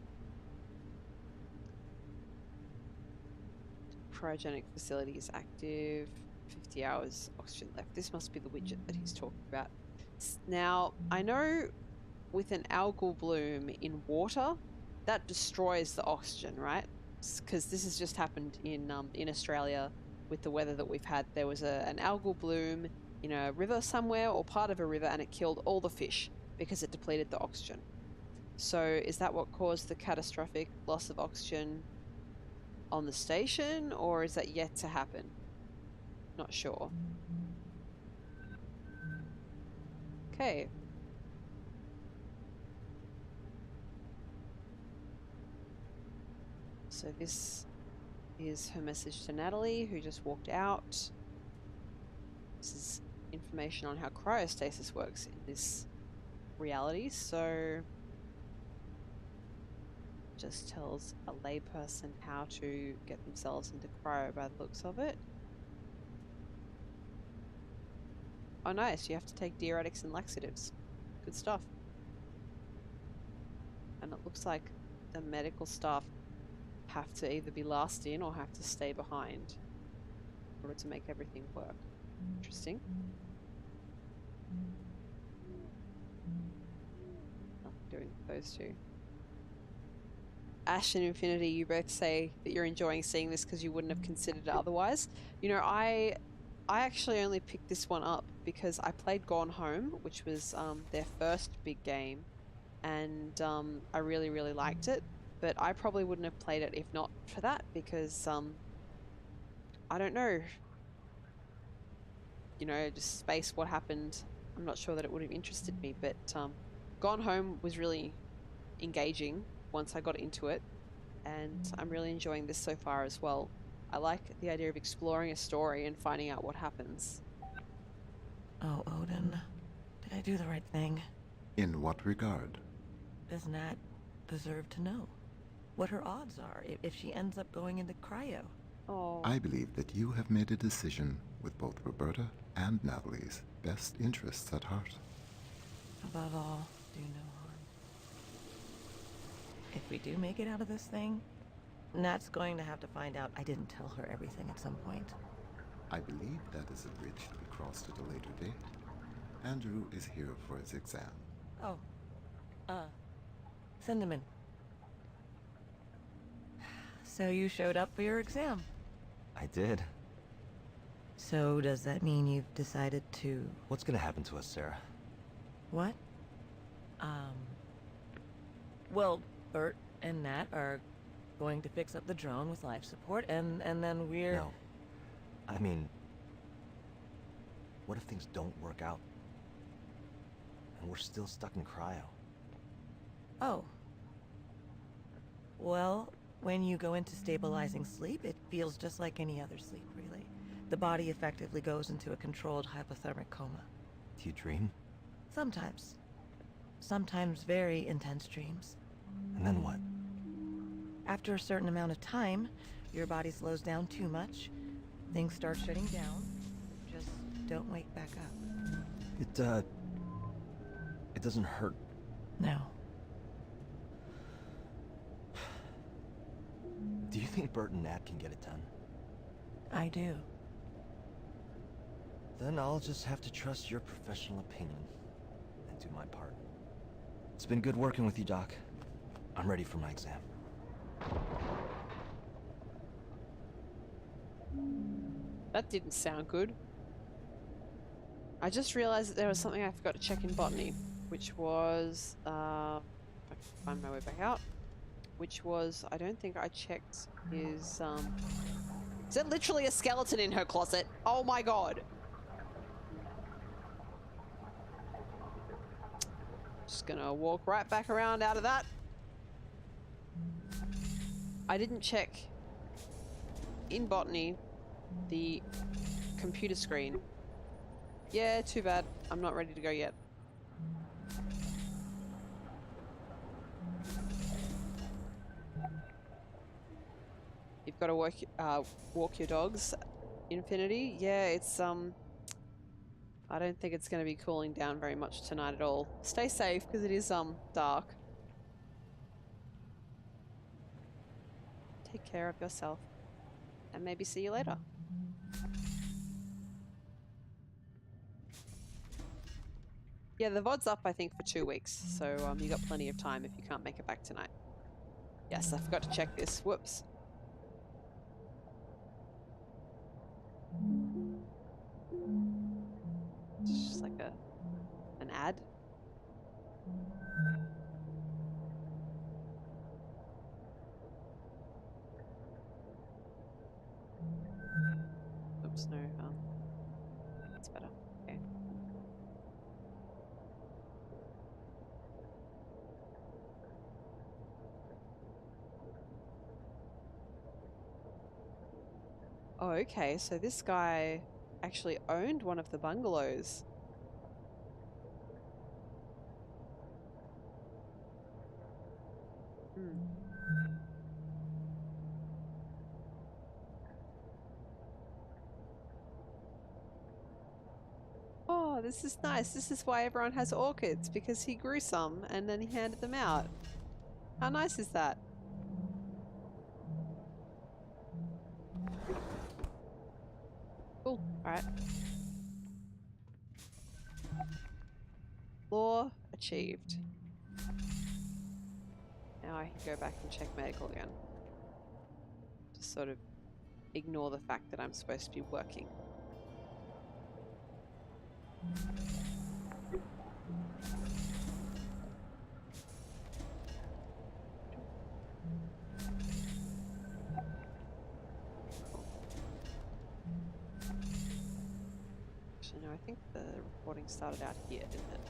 S1: Cryogenic facility is active. 50 hours oxygen left. This must be the widget that he's talking about. Now, I know with an algal bloom in water, that destroys the oxygen, right? Because this has just happened in Australia with the weather that we've had. There was an algal bloom in a river somewhere or part of a river, and it killed all the fish because it depleted the oxygen. So is that what caused the catastrophic loss of oxygen on the station, or is that yet to happen? Not sure. Okay. So this is her message to Natalie, who just walked out. This is information on how cryostasis works in this reality, so just tells a layperson how to get themselves into cryo by the looks of it. Oh nice, you have to take diuretics and laxatives. Good stuff. And it looks like the medical staff have to either be last in or have to stay behind in order to make everything work. Interesting. Nothing doing with those two. Ash and Infinity, you both say that you're enjoying seeing this because you wouldn't have considered it otherwise. You know, I actually only picked this one up because I played Gone Home, which was their first big game, and I really, really liked it. But I probably wouldn't have played it if not for that, because I don't know. You know, just space, what happened. I'm not sure that it would have interested me, but Gone Home was really engaging once I got into it, and I'm really enjoying this so far as well. I like the idea of exploring a story and finding out what happens.
S7: Oh, Odin. Did I do the right thing?
S9: In what regard?
S7: Does Nat deserve to know what her odds are if she ends up going into cryo?
S1: Oh.
S9: I believe that you have made a decision with both Roberta and Natalie's best interests at heart.
S7: Above all, do no harm. If we do make it out of this thing, Nat's going to have to find out I didn't tell her everything at some point.
S9: I believe that is a bridge to be crossed at a later date. Andrew is here for his exam.
S7: Oh. Send him in. So you showed up for your exam?
S8: I did.
S7: So does that mean you've decided to...
S8: What's gonna happen to us, Sarah?
S7: What? Well, Bert and Nat are going to fix up the drone with life support, and then we're...
S8: No. I mean... What if things don't work out? And we're still stuck in cryo?
S7: Oh. Well, when you go into stabilizing sleep, it feels just like any other sleep, really. The body effectively goes into a controlled hypothermic coma.
S8: Do you dream?
S7: Sometimes. Sometimes very intense dreams.
S8: And then what?
S7: After a certain amount of time, your body slows down too much, things start shutting down. Just don't wake back up.
S8: It doesn't hurt.
S7: No.
S8: Do you think Bert and Nat can get it done?
S7: I do.
S8: Then I'll just have to trust your professional opinion and do my part. It's been good working with you, Doc. I'm ready for my exam.
S1: That didn't sound good. I just realized that there was something I forgot to check in botany, which was, if I can find my way back out, which was, I don't think I checked his, is there literally a skeleton in her closet? Oh my god. Just gonna walk right back around out of that. I didn't check in botany the computer screen. Yeah, too bad. I'm not ready to go yet. You've got to walk your dogs, Infinity. Yeah, it's I don't think it's going to be cooling down very much tonight at all. Stay safe because it is dark. Take care of yourself and maybe see you later. Yeah, the VOD's up I think for 2 weeks, so you got plenty of time if you can't make it back tonight. Yes, I forgot to check this. Whoops. It's just like an ad. Oops, no, that's better. Okay. Oh, okay, so this guy actually owned one of the bungalows. Oh, this is nice. This is why everyone has orchids, because he grew some and then he handed them out. How nice is that? Cool. Alright. Law achieved. Now I can go back and check medical again. Just sort of ignore the fact that I'm supposed to be working. Actually, no, I think the recording started out here, didn't it?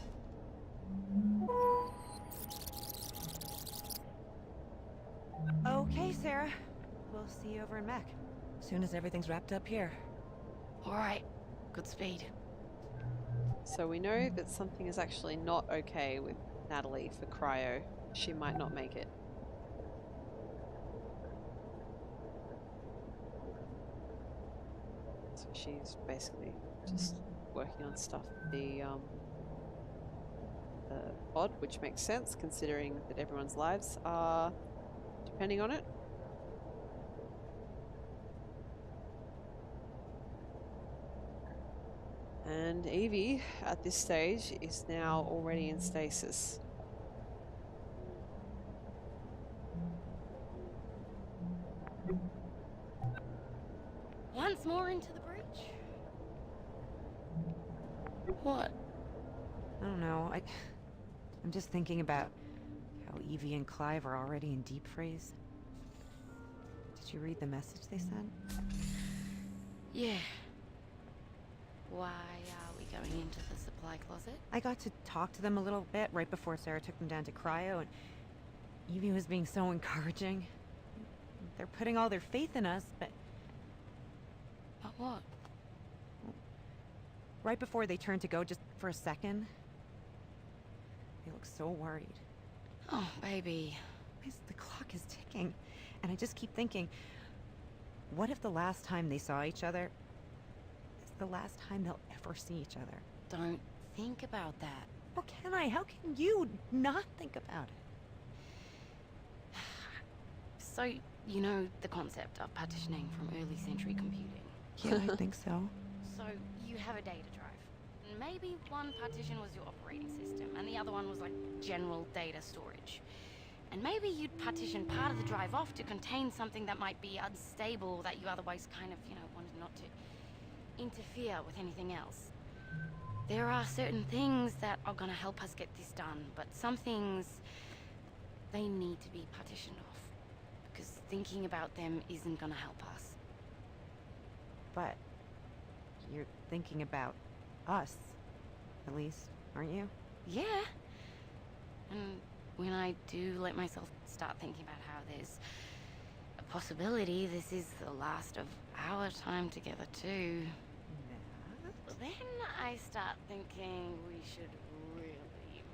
S5: Okay, Sarah. We'll see you over in Mech.
S7: Soon as everything's wrapped up here.
S3: Alright, good speed.
S1: So we know that something is actually not okay with Natalie for cryo. She might not make it. So she's basically just working on stuff with the pod, which makes sense considering that everyone's lives are depending on it. And Evie, at this stage, is now already in stasis.
S3: Once more into the breach. What?
S5: I don't know. I'm just thinking about how Evie and Clive are already in deep freeze. Did you read the message they sent?
S3: Yeah. Why are we going into the supply closet?
S5: I got to talk to them a little bit right before Sarah took them down to cryo, and Evie was being so encouraging. They're putting all their faith in us, but...
S3: But what?
S5: Right before they turned to go, just for a second, they look so worried.
S3: Oh, baby.
S5: The clock is ticking, and I just keep thinking, what if the last time they saw each other is the last time they'll ever see each other?
S3: Don't think about that.
S5: How can I? How can you not think about it?
S3: So, you know the concept of partitioning from early century computing?
S5: Yeah, I think so.
S3: So, you have a data drive. And maybe one partition was your operating system, and the other one was like general data storage. And maybe you'd partition part of the drive off to contain something that might be unstable that you otherwise kind of, wanted not to interfere with anything else. There are certain things that are gonna help us get this done, but some things, they need to be partitioned off. Because thinking about them isn't gonna help us.
S5: But you're thinking about us, at least, aren't you?
S3: Yeah. And when I do let myself start thinking about how there's a possibility this is the last of our time together too, then I start thinking we should really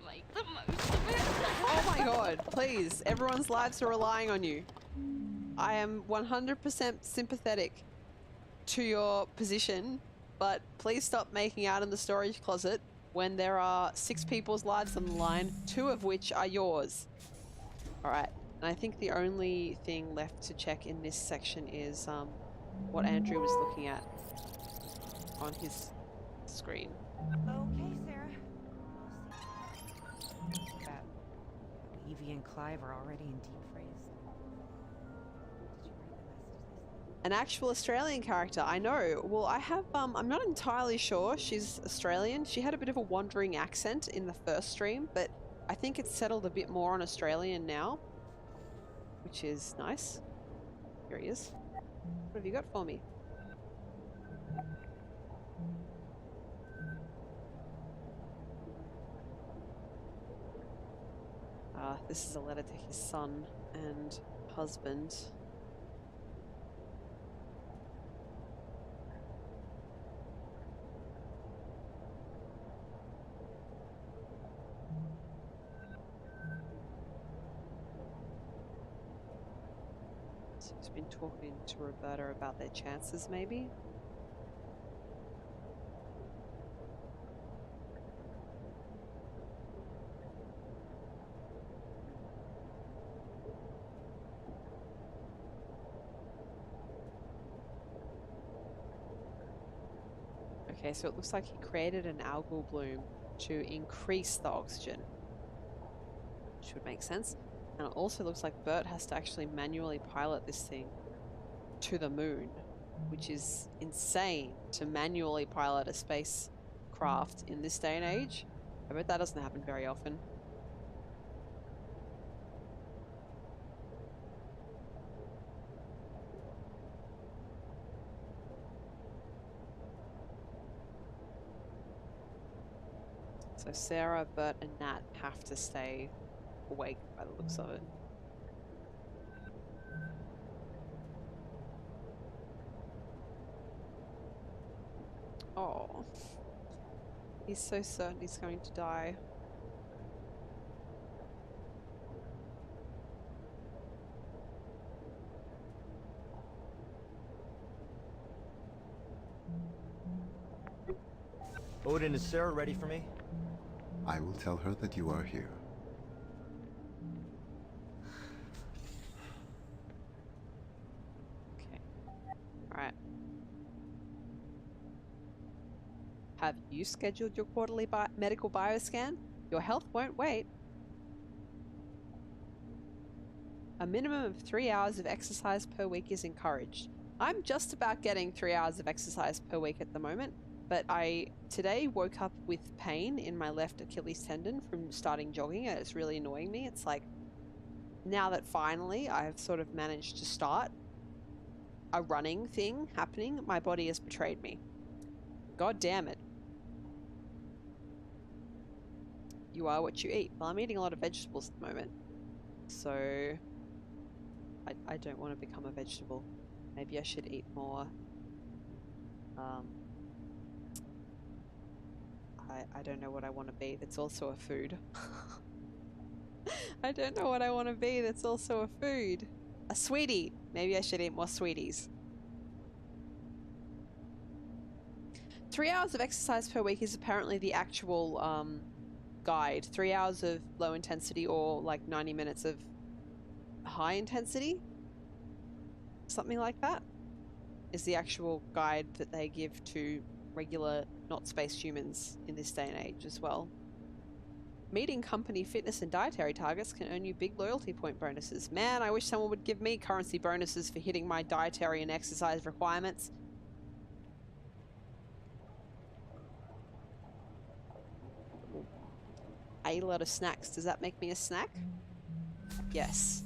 S3: make the most of it.
S1: Oh my god, please. Everyone's lives are relying on you. I am 100% sympathetic to your position, but please stop making out in the storage closet when there are 6 people's lives on the line, 2 of which are yours. Alright, and I think the only thing left to check in this section is what Andrew was looking at on his screen.
S5: Okay, Sarah. About how Evie and Clive are already in deep freeze. Did you read the message?
S1: An actual Australian character, I know. Well, I have, I'm not entirely sure she's Australian. She had a bit of a wandering accent in the first stream, but I think it's settled a bit more on Australian now, which is nice. Here he is. What have you got for me? This is a letter to his son and husband. So he's been talking to Roberta about their chances, maybe? Okay, so it looks like he created an algal bloom to increase the oxygen, which would make sense. And it also looks like Bert has to actually manually pilot this thing to the moon, which is insane to manually pilot a spacecraft in this day and age. I bet that doesn't happen very often. So Sarah, Bert, and Nat have to stay awake by the looks of it. Oh, he's so certain he's going to die.
S10: Odin, is Sarah ready for me?
S9: I will tell her that you are here.
S1: Okay. Alright. Have you scheduled your quarterly medical bioscan? Your health won't wait. A minimum of 3 hours of exercise per week is encouraged. I'm just about getting 3 hours of exercise per week at the moment, but I today woke up with pain in my left Achilles tendon from starting jogging, and it's really annoying me. It's like, now that finally I've sort of managed to start a running thing happening, my body has betrayed me. God damn it. You are what you eat. Well, I'm eating a lot of vegetables at the moment, so I don't want to become a vegetable. Maybe I should eat more. I don't know what I want to be that's also a food. I don't know what I want to be that's also a food. A sweetie. Maybe I should eat more sweeties. 3 hours of exercise per week is apparently the actual guide. 3 hours of low intensity or like 90 minutes of high intensity. Something like that is the actual guide that they give to regular, not space humans in this day and age as well. Meeting company fitness and dietary targets can earn you big loyalty point bonuses. Man, I wish someone would give me currency bonuses for hitting my dietary and exercise requirements. I eat a lot of snacks. Does that make me a snack? Yes.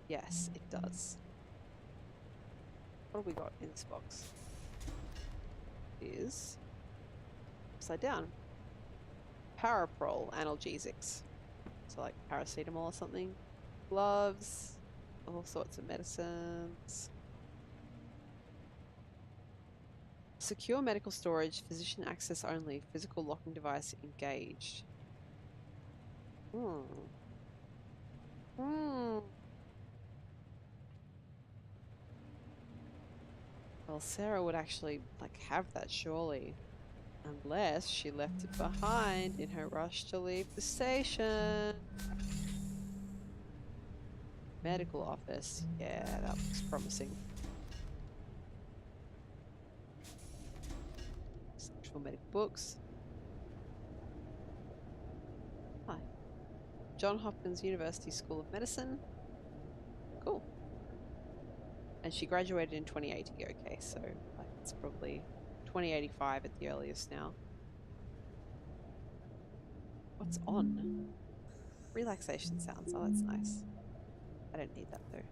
S1: Yes, it does. What have we got in this box? Is upside down. Paraprol analgesics. So like paracetamol or something. Gloves. All sorts of medicines. Secure medical storage. Physician access only. Physical locking device engaged. Well, Sarah would actually, like, have that, surely. Unless she left it behind in her rush to leave the station. Medical office. Yeah, that looks promising. Search for medical books. Hi. John Hopkins University School of Medicine. Cool. And she graduated in 2080. Okay, so like it's probably 2085 at the earliest now. What's on? Relaxation sounds. Oh, that's nice. I don't need that though.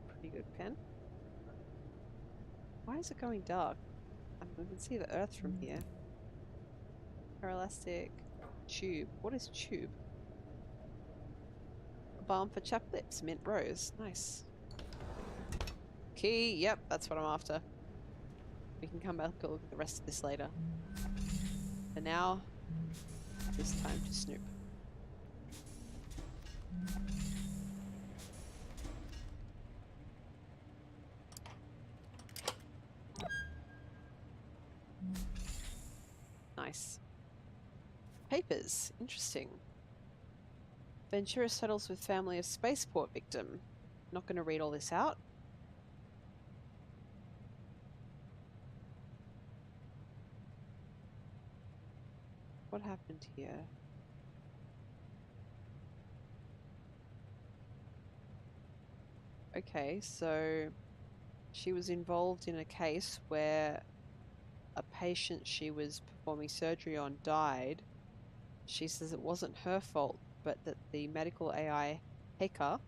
S1: Pretty good pen. Why is it going dark? I mean, we can see the earth from here. Paraelastic tube. What is tube? A balm for chapped lips. Mint rose. Nice. Key. Yep, that's what I'm after. We can come back and look at the rest of this later. For now, it's time to snoop. Nice. Papers. Interesting. Ventura settles with family of spaceport victim. Not going to read all this out. What happened here? Okay, so she was involved in a case where a patient she was performing surgery on died. She says it wasn't her fault, but that the medical AI hacker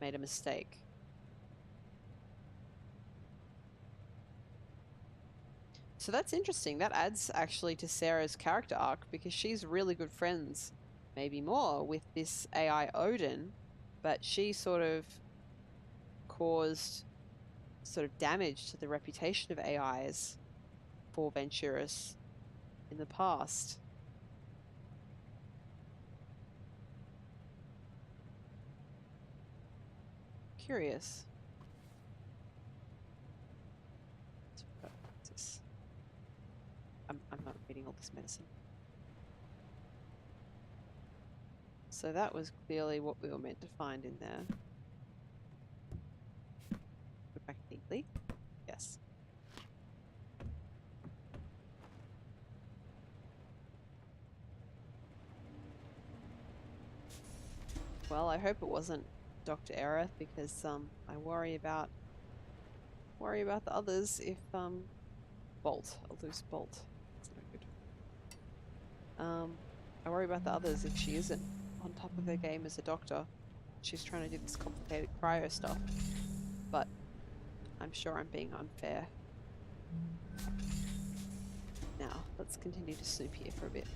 S1: made a mistake. So that's interesting. That adds actually to Sarah's character arc because she's really good friends, maybe more, with this AI Odin, but she sort of caused sort of damage to the reputation of AIs for Venturis in the past. Curious. What's this? I'm not reading all this medicine. So that was clearly what we were meant to find in there. Go back neatly. Yes. Well, I hope it wasn't Dr. Aerith because I worry about the others if Bolt. I'll lose Bolt. That's no good. I worry about the others if she isn't on top of her game as a doctor. She's trying to do this complicated cryo stuff. But I'm sure I'm being unfair. Now, let's continue to snoop here for a bit.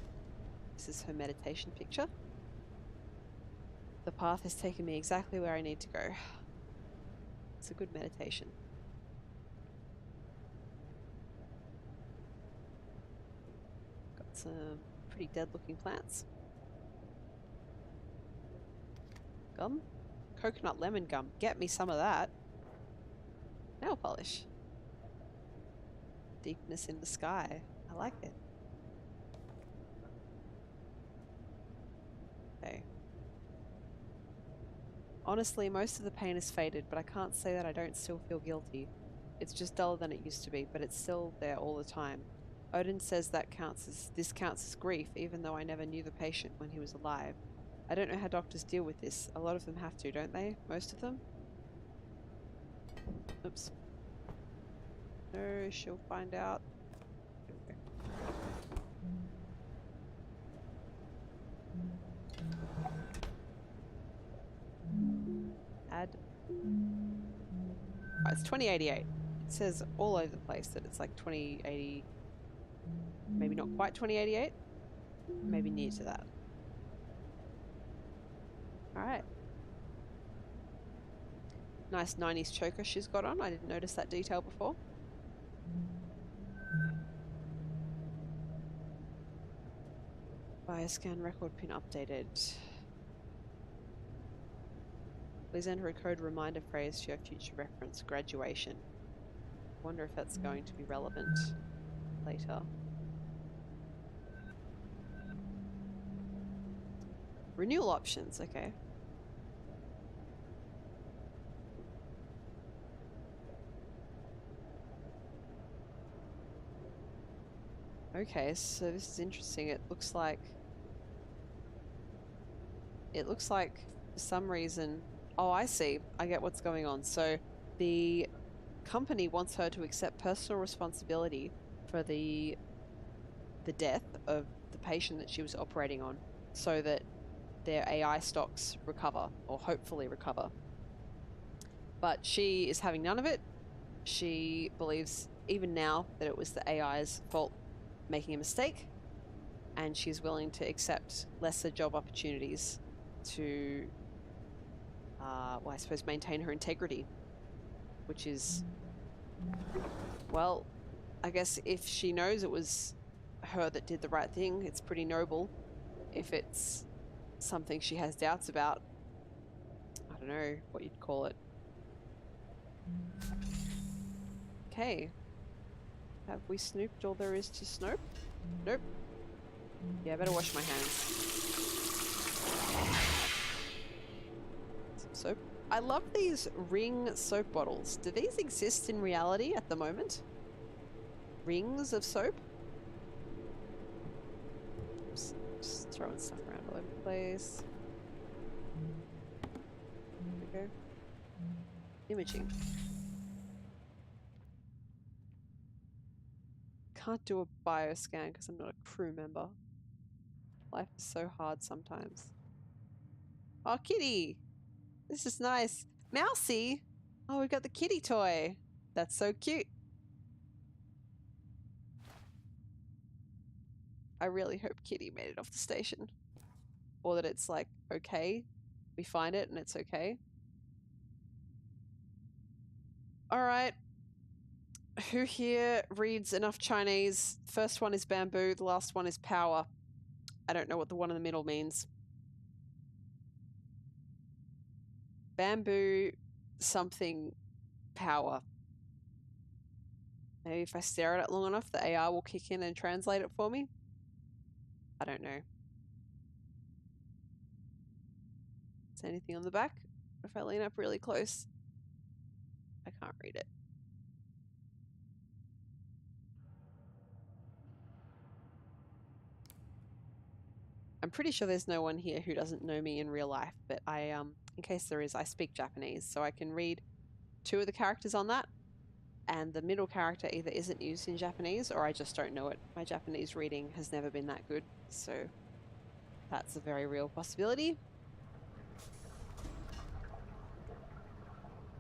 S1: This is her meditation picture. The path has taken me exactly where I need to go. It's a good meditation. Got some pretty dead looking plants. Gum? Coconut lemon gum. Get me some of that. Nail polish. Deepness in the sky. I like it. Okay. Honestly, most of the pain is faded, but I can't say that I don't still feel guilty. It's just duller than it used to be, but it's still there all the time. Odin says this counts as grief, even though I never knew the patient when he was alive. I don't know how doctors deal with this. A lot of them have to, don't they? Most of them? Oops. No, she'll find out. Add. Oh, it's 2088. It says all over the place that it's like 2080. Maybe not quite 2088. Maybe near to that. Alright. Nice 90s choker she's got on. I didn't notice that detail before. Bioscan record pin updated. Please enter a code reminder phrase to your future reference. Graduation. Wonder if that's going to be relevant later. Renewal options, okay. Okay, so this is interesting. It looks like for some reason, oh, I see. I get what's going on. So the company wants her to accept personal responsibility for the death of the patient that she was operating on, so that their AI stocks recover, or hopefully recover. But she is having none of it. She believes even now that it was the AI's fault making a mistake, and she's willing to accept lesser job opportunities to, well, I suppose maintain her integrity, which is, well, I guess if she knows it was her that did the right thing, it's pretty noble. If it's something she has doubts about, I don't know what you'd call it. Okay. Have we snooped all there is to snoop? Nope. Yeah, I better wash my hands. Some soap. I love these ring soap bottles. Do these exist in reality at the moment? Rings of soap? Oops. Just throwing stuff around all over the place. There we go. Imaging. Can't do a bioscan because I'm not a crew member. Life is so hard sometimes. Oh, kitty! This is nice. Mousy! Oh, we got the kitty toy. That's so cute. I really hope Kitty made it off the station. Or that it's like, okay. We find it and it's okay. Alright. Who here reads enough Chinese? First one is bamboo, the last one is power. I don't know what the one in the middle means. Bamboo, something, power. Maybe if I stare at it long enough, the AI will kick in and translate it for me. I don't know. Is there anything on the back? If I lean up really close, I can't read it. I'm pretty sure there's no one here who doesn't know me in real life, but I, in case there is, I speak Japanese, so I can read 2 of the characters on that, and the middle character either isn't used in Japanese or I just don't know it. My Japanese reading has never been that good, so that's a very real possibility.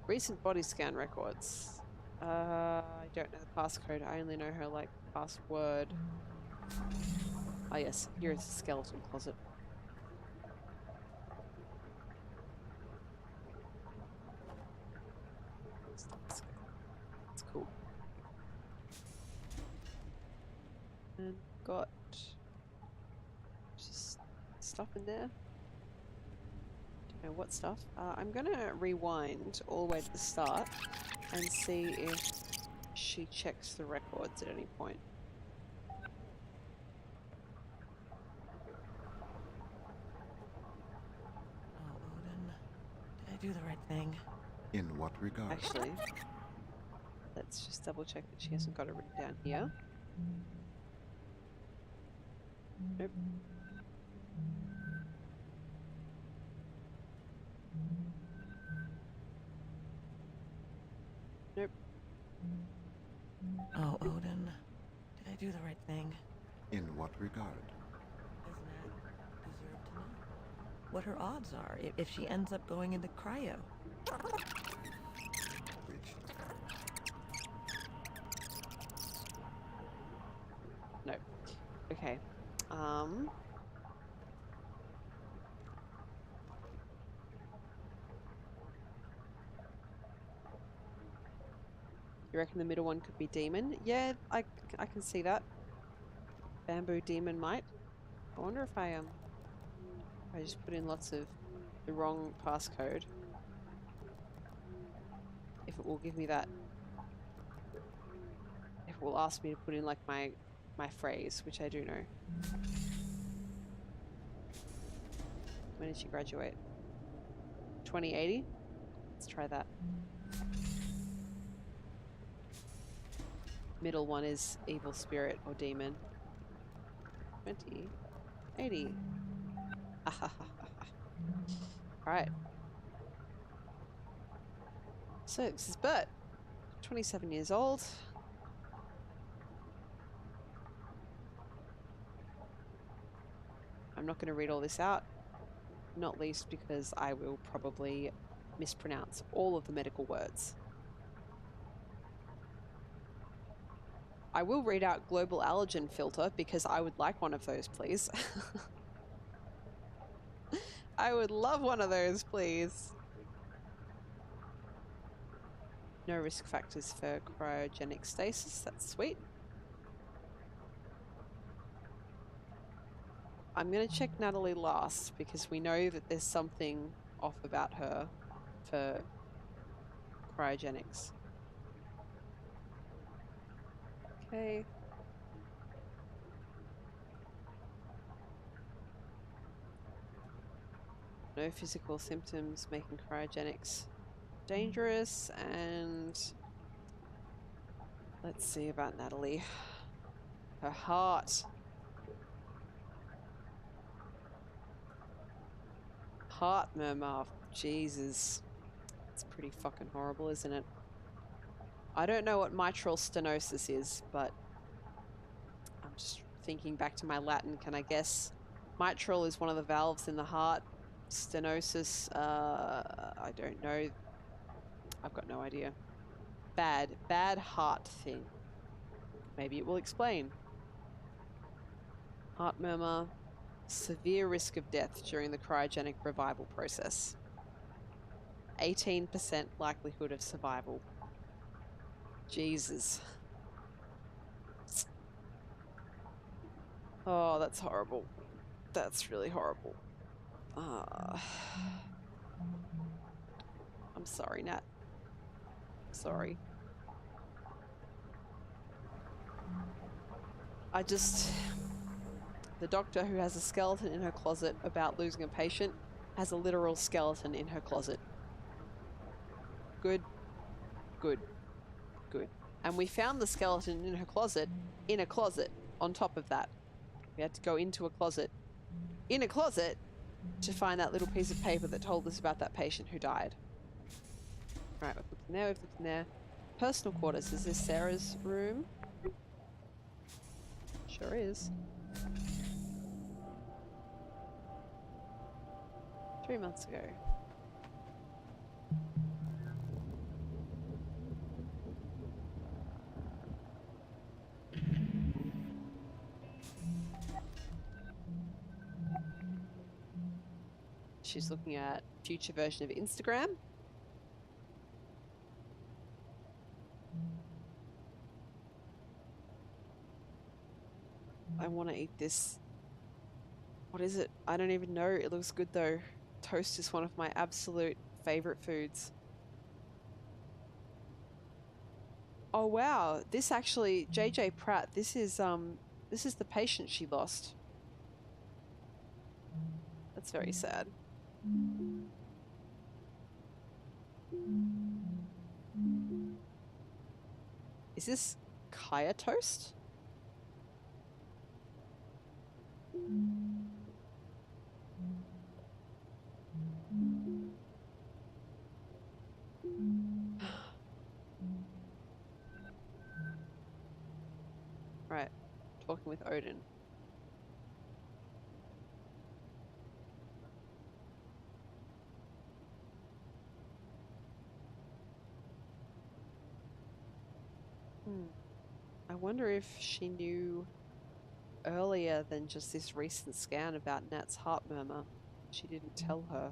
S1: Recent body scan records. I don't know the passcode. I only know her, like, password. Oh yes, here is a skeleton closet. That's cool. And got just stuff in there. Don't know what stuff. I'm gonna rewind all the way to the start and see if she checks the records at any point.
S7: Oh, Odin. Did I do the right thing?
S9: In what regard?
S1: Actually, let's just double check that she hasn't got it written down here. Nope. Nope.
S7: Oh, Odin. Did I do the right thing?
S9: In what regard?
S7: Does Nat deserve to know what her odds are if she ends up going into cryo?
S9: Which?
S1: No. Okay. You reckon the middle one could be demon? Yeah, I can see that. Bamboo demon might. I wonder if I just put in lots of the wrong passcode. If it will give me that. If it will ask me to put in like my phrase, which I do know. When did she graduate? 2080? Let's try that. Middle one is evil spirit or demon. 2080. Alright. So this is Bert. 27 years old. I'm not going to read all this out. Not least because I will probably mispronounce all of the medical words. I will read out global allergen filter because I would like one of those, please. I would love one of those, please. No risk factors for cryogenic stasis. That's sweet. I'm going to check Natalie last because we know that there's something off about her for cryogenics. Okay. No physical symptoms making cryogenics dangerous, and let's see about Natalie. Her heart. Heart murmur. Jesus. It's pretty fucking horrible, isn't it? I don't know what mitral stenosis is, but I'm just thinking back to my Latin. Can I guess? Mitral is one of the valves in the heart. Stenosis, I don't know. I've got no idea. Bad heart thing. Maybe it will explain. Heart murmur. Severe risk of death during the cryogenic revival process. 18% likelihood of survival. Jesus. Oh, that's horrible. That's really horrible. I'm sorry, Nat. Sorry. The doctor who has a skeleton in her closet about losing a patient has a literal skeleton in her closet. Good. Good. Good. And we found the skeleton in her closet, in a closet, on top of that. We had to go into a closet, in a closet, to find that little piece of paper that told us about that patient who died. Right, we've looked in there, we've looked in there. Personal quarters. Is this Sarah's room? Sure is. 3 months ago. She's looking at future version of Instagram. I want to eat this. What is it? I don't even know. It looks good though. Toast is one of my absolute favorite foods. Oh wow, this actually, JJ Pratt, this is the patient she lost. That's very sad. Is this Kaya toast? Right, talking with Odin. I wonder if she knew earlier than just this recent scan about Nat's heart murmur. She didn't tell her.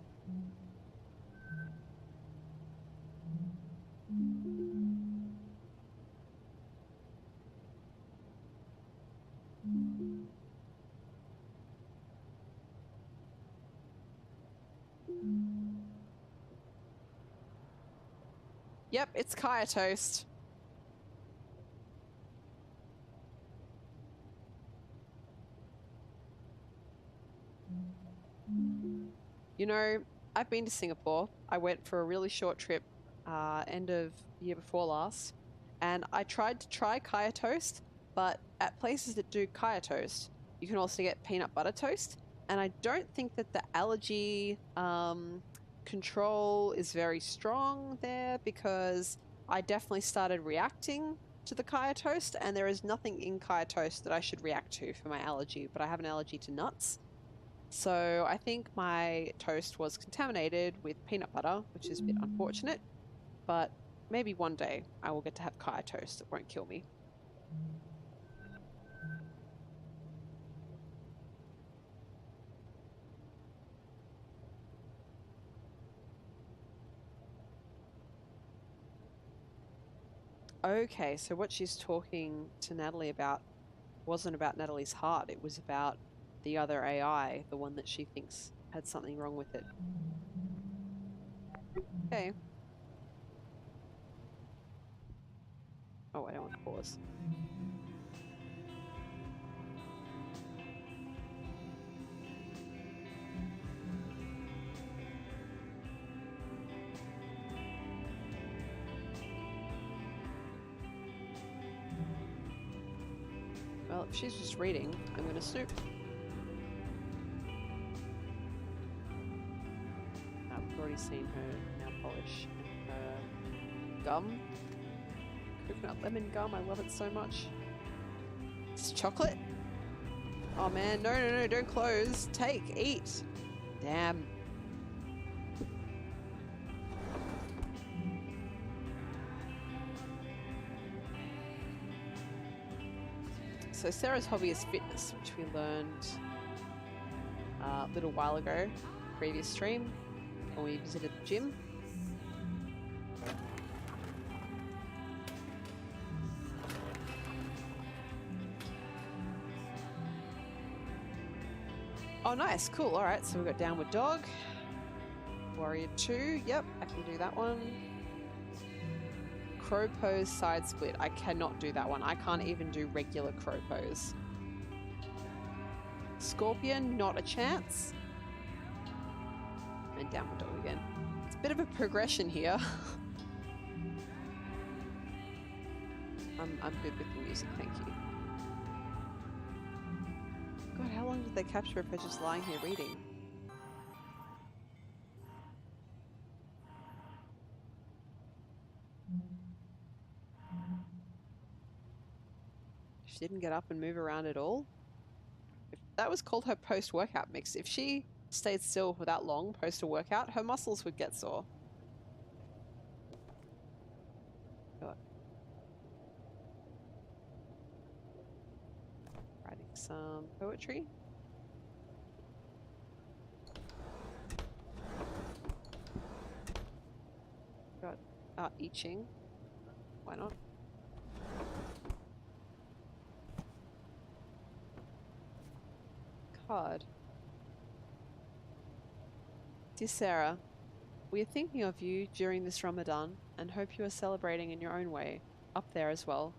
S1: Yep, it's Kaya toast. You know, I've been to Singapore. I went for a really short trip, end of year before last, and I tried to try Kaya toast, but at places that do Kaya toast, you can also get peanut butter toast, and I don't think that the allergy control is very strong there, because I definitely started reacting to the Kaya toast, and there is nothing in Kaya toast that I should react to for my allergy, but I have an allergy to nuts. So I think my toast was contaminated with peanut butter, which is a bit unfortunate, but maybe one day I will get to have Kaya toast that won't kill me. Okay, so what she's talking to Natalie about wasn't about Natalie's heart, it was about the other AI, the one that she thinks had something wrong with it. Okay. Oh, I don't want to pause. Well, if she's just reading, I'm going to snoop. I've already seen her nail polish and her gum. Coconut lemon gum, I love it so much. It's chocolate? Oh man, no, no, no, don't close. Take, eat. Damn. So Sarah's hobby is fitness, which we learned a little while ago, previous stream, when we visited the gym. Oh, nice. Cool. All right. So we've got Downward Dog. Warrior 2. Yep, I can do that one. Crow pose side split. I cannot do that one. I can't even do regular crow pose. Scorpion, not a chance. And Downward Dog again. It's a bit of a progression here. I'm good with the music, thank you. God, how long did they capture if they're just lying here reading? She didn't get up and move around at all? If that was called her post-workout mix. If she stayed still for that long post a workout, her muscles would get sore. God. Writing some poetry. Got I Ching. Why not? Card. Dear Sarah, we are thinking of you during this Ramadan and hope you are celebrating in your own way, up there as well.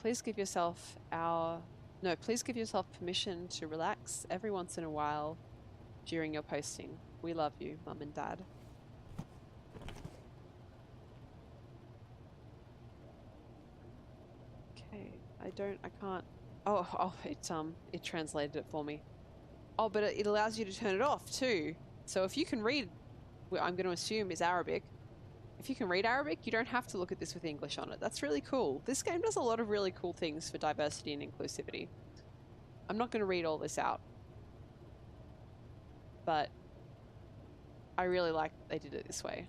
S1: Please give yourself permission to relax every once in a while during your posting. We love you, Mum and Dad. Okay, I can't. Oh, it translated it for me. Oh, but it allows you to turn it off too. So if you can read, what I'm going to assume is Arabic. If you can read Arabic, you don't have to look at this with English on it. That's really cool. This game does a lot of really cool things for diversity and inclusivity. I'm not going to read all this out, but I really like that they did it this way.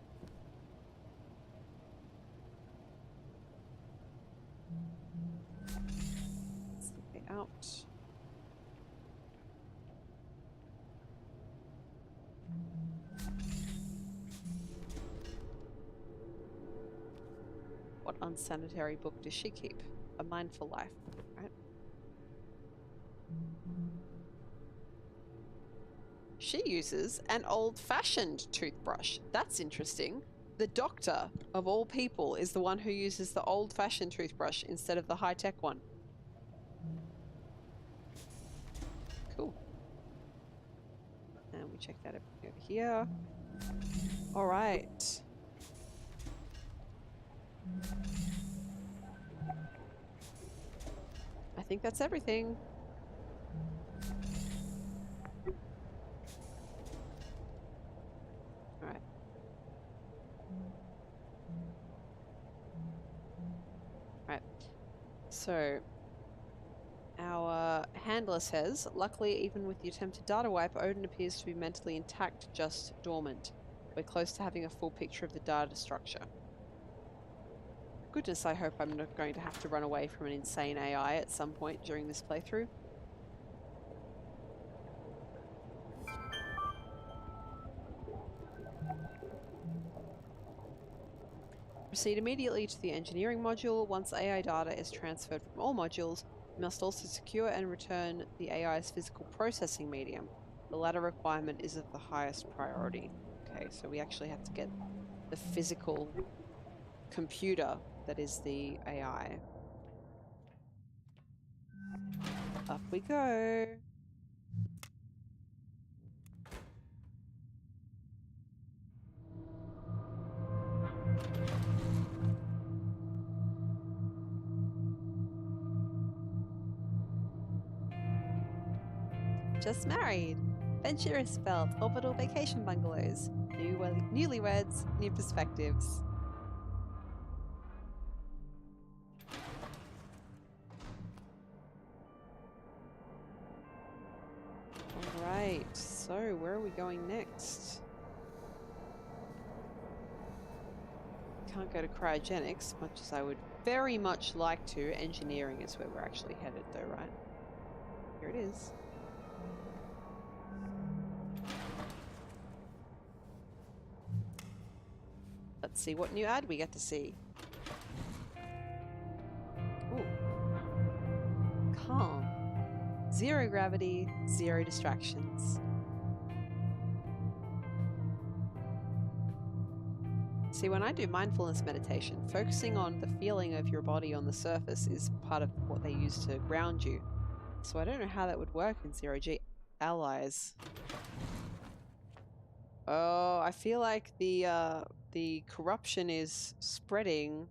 S1: Let's take it out. What unsanitary book does she keep? A Mindful Life, right? She uses an old-fashioned toothbrush. That's interesting. The doctor, of all people, is the one who uses the old-fashioned toothbrush instead of the high-tech one. Cool. And we check that over here. All right. I think that's everything. All right. Right. So, our handler says, luckily, even with the attempted data wipe, Odin appears to be mentally intact, just dormant. We're close to having a full picture of the data structure. Goodness, I hope I'm not going to have to run away from an insane AI at some point during this playthrough. Proceed immediately to the engineering module. Once AI data is transferred from all modules, we must also secure and return the AI's physical processing medium. The latter requirement is of the highest priority. Okay, so we actually have to get the physical computer that is the AI. Up we go. Just married. Venturous spelt. Orbital vacation bungalows. Newlyweds. New perspectives. Alright, so where are we going next? Can't go to cryogenics, much as I would very much like to. Engineering is where we're actually headed though, right? Here it is. Let's see what new ad we get to see. Ooh. Calm. Zero gravity, zero distractions. See, when I do mindfulness meditation, focusing on the feeling of your body on the surface is part of what they use to ground you. So I don't know how that would work in zero-G allies. Oh, I feel like the corruption is spreading.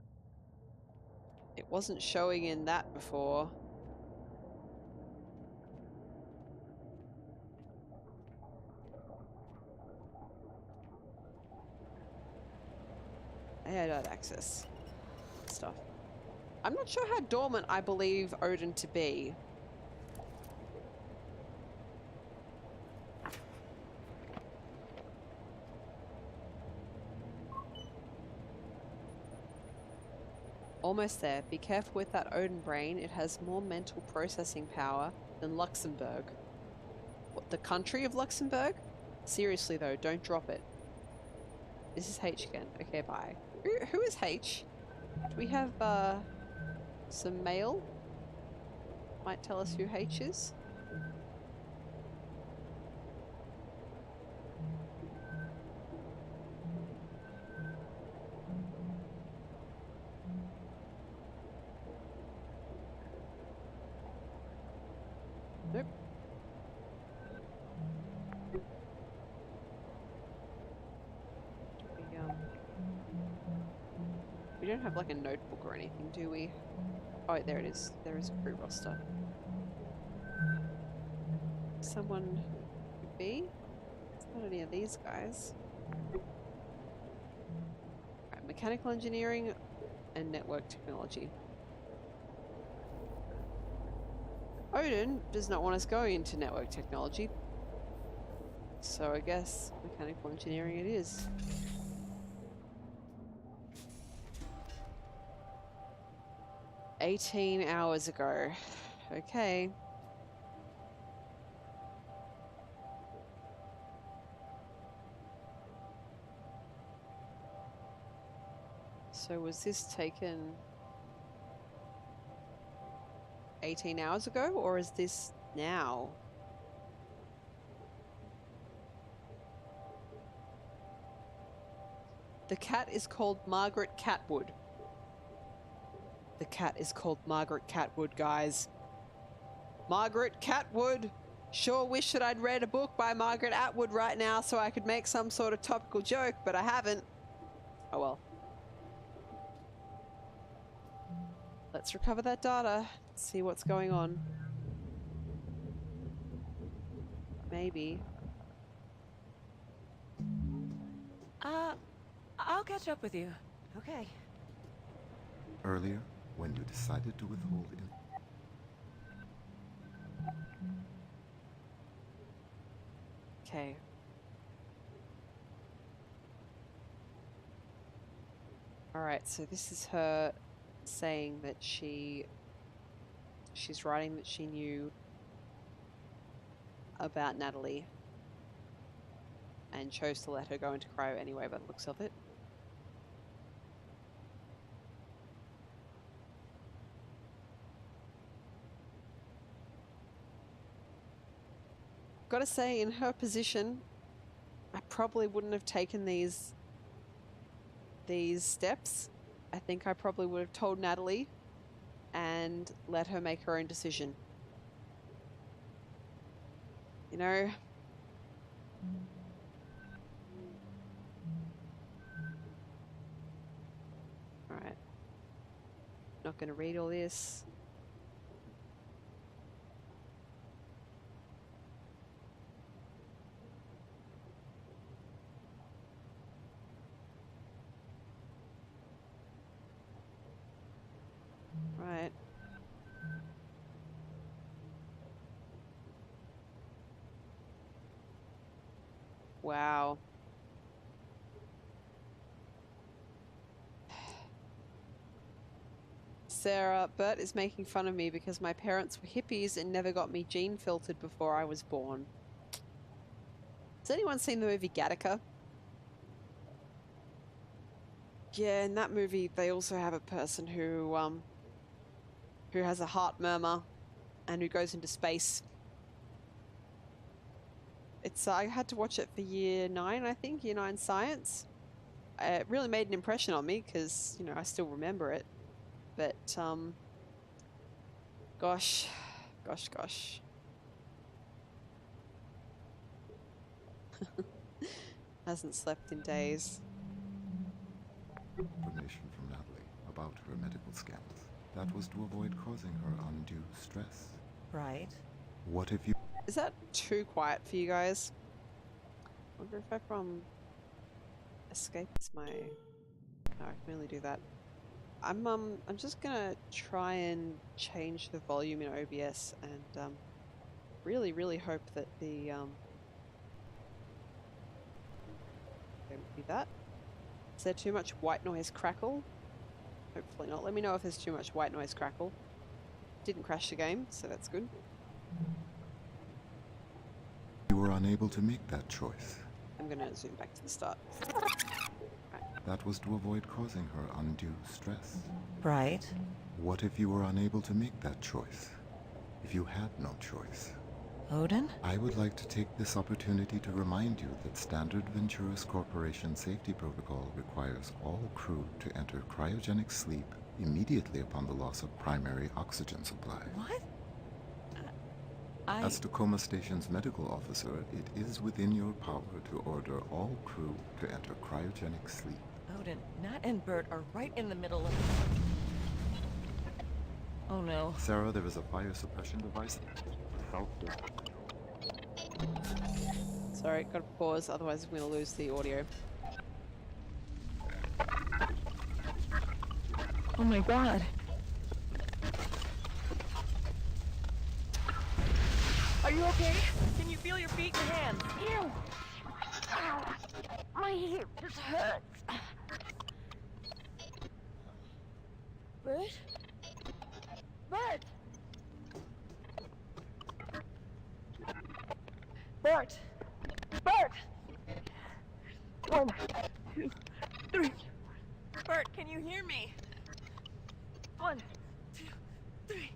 S1: It wasn't showing in that before. AI access stuff. I'm not sure how dormant I believe Odin to be. Almost there. Be careful with that Odin brain. It has more mental processing power than Luxembourg. What, the country of Luxembourg? Seriously though, don't drop it. This is H again. Okay, bye. Who is H? Do we have some mail? Might tell us who H is. Nope. We don't have like a notebook or anything, do we? Oh, there it is. There is a crew roster. Someone could be. It's not any of these guys. Right, mechanical engineering and network technology. Odin does not want us going into network technology. So I guess mechanical engineering it is. $18 hours ago. Okay. So was this taken 18 hours ago, or is this now? The cat is called Margaret Catwood. The cat is called Margaret Catwood, guys. Margaret Catwood! Sure wish that I'd read a book by Margaret Atwood right now so I could make some sort of topical joke, but I haven't. Oh well. Let's recover that data. See what's going on. Maybe.
S7: I'll catch up with you.
S5: Okay.
S9: Earlier, when you decided to withhold in...
S1: Okay. Alright, so this is her saying that she's writing that she knew about Natalie and chose to let her go into cryo anyway by the looks of it. Gotta say, in her position, I probably wouldn't have taken these steps. I think I probably would have told Natalie and let her make her own decision. You know? Alright. Not gonna read all this. Right. Wow. Sarah, Bert is making fun of me because my parents were hippies and never got me gene filtered before I was born. Has anyone seen the movie Gattaca? Yeah, in that movie they also have a person who has a heart murmur and who goes into space. It's I had to watch it for year 9, I think, year 9 science. It really made an impression on me because, you know, I still remember it. But gosh. Hasn't slept in days.
S9: Information from Natalie about her medical scans. That was to avoid causing her undue stress.
S7: Right.
S9: What if you...
S1: Is that too quiet for you guys? I wonder if I from escape is my... No, I can only do that. I'm just gonna try and change the volume in OBS and really hope that the okay, we'll do that. Is there too much white noise crackle? Hopefully not. Let me know if there's too much white noise crackle. Didn't crash the game, so that's good.
S9: You were unable to make that choice.
S1: I'm gonna zoom back to the start.
S9: That was to avoid causing her undue stress.
S7: Right.
S9: What if you were unable to make that choice? If you had no choice?
S7: Odin?
S9: I would like to take this opportunity to remind you that Standard Venturis Corporation safety protocol requires all crew to enter cryogenic sleep immediately upon the loss of primary oxygen supply.
S7: What?
S9: As Tacoma Station's medical officer, it is within your power to order all crew to enter cryogenic sleep.
S7: Odin, Nat and Bert are right in the middle of... Oh no.
S9: Sarah, there is a fire suppression device.
S1: Sorry, gotta pause, otherwise I'm gonna lose the audio.
S7: Oh my god. Are you okay? Can you feel your feet and hands?
S3: Ew! Ow! My hip just hurts. Bert? Bert!
S7: Bert! Bert! 1, 2, 3. Bert, can you hear me? 1, 2, 3.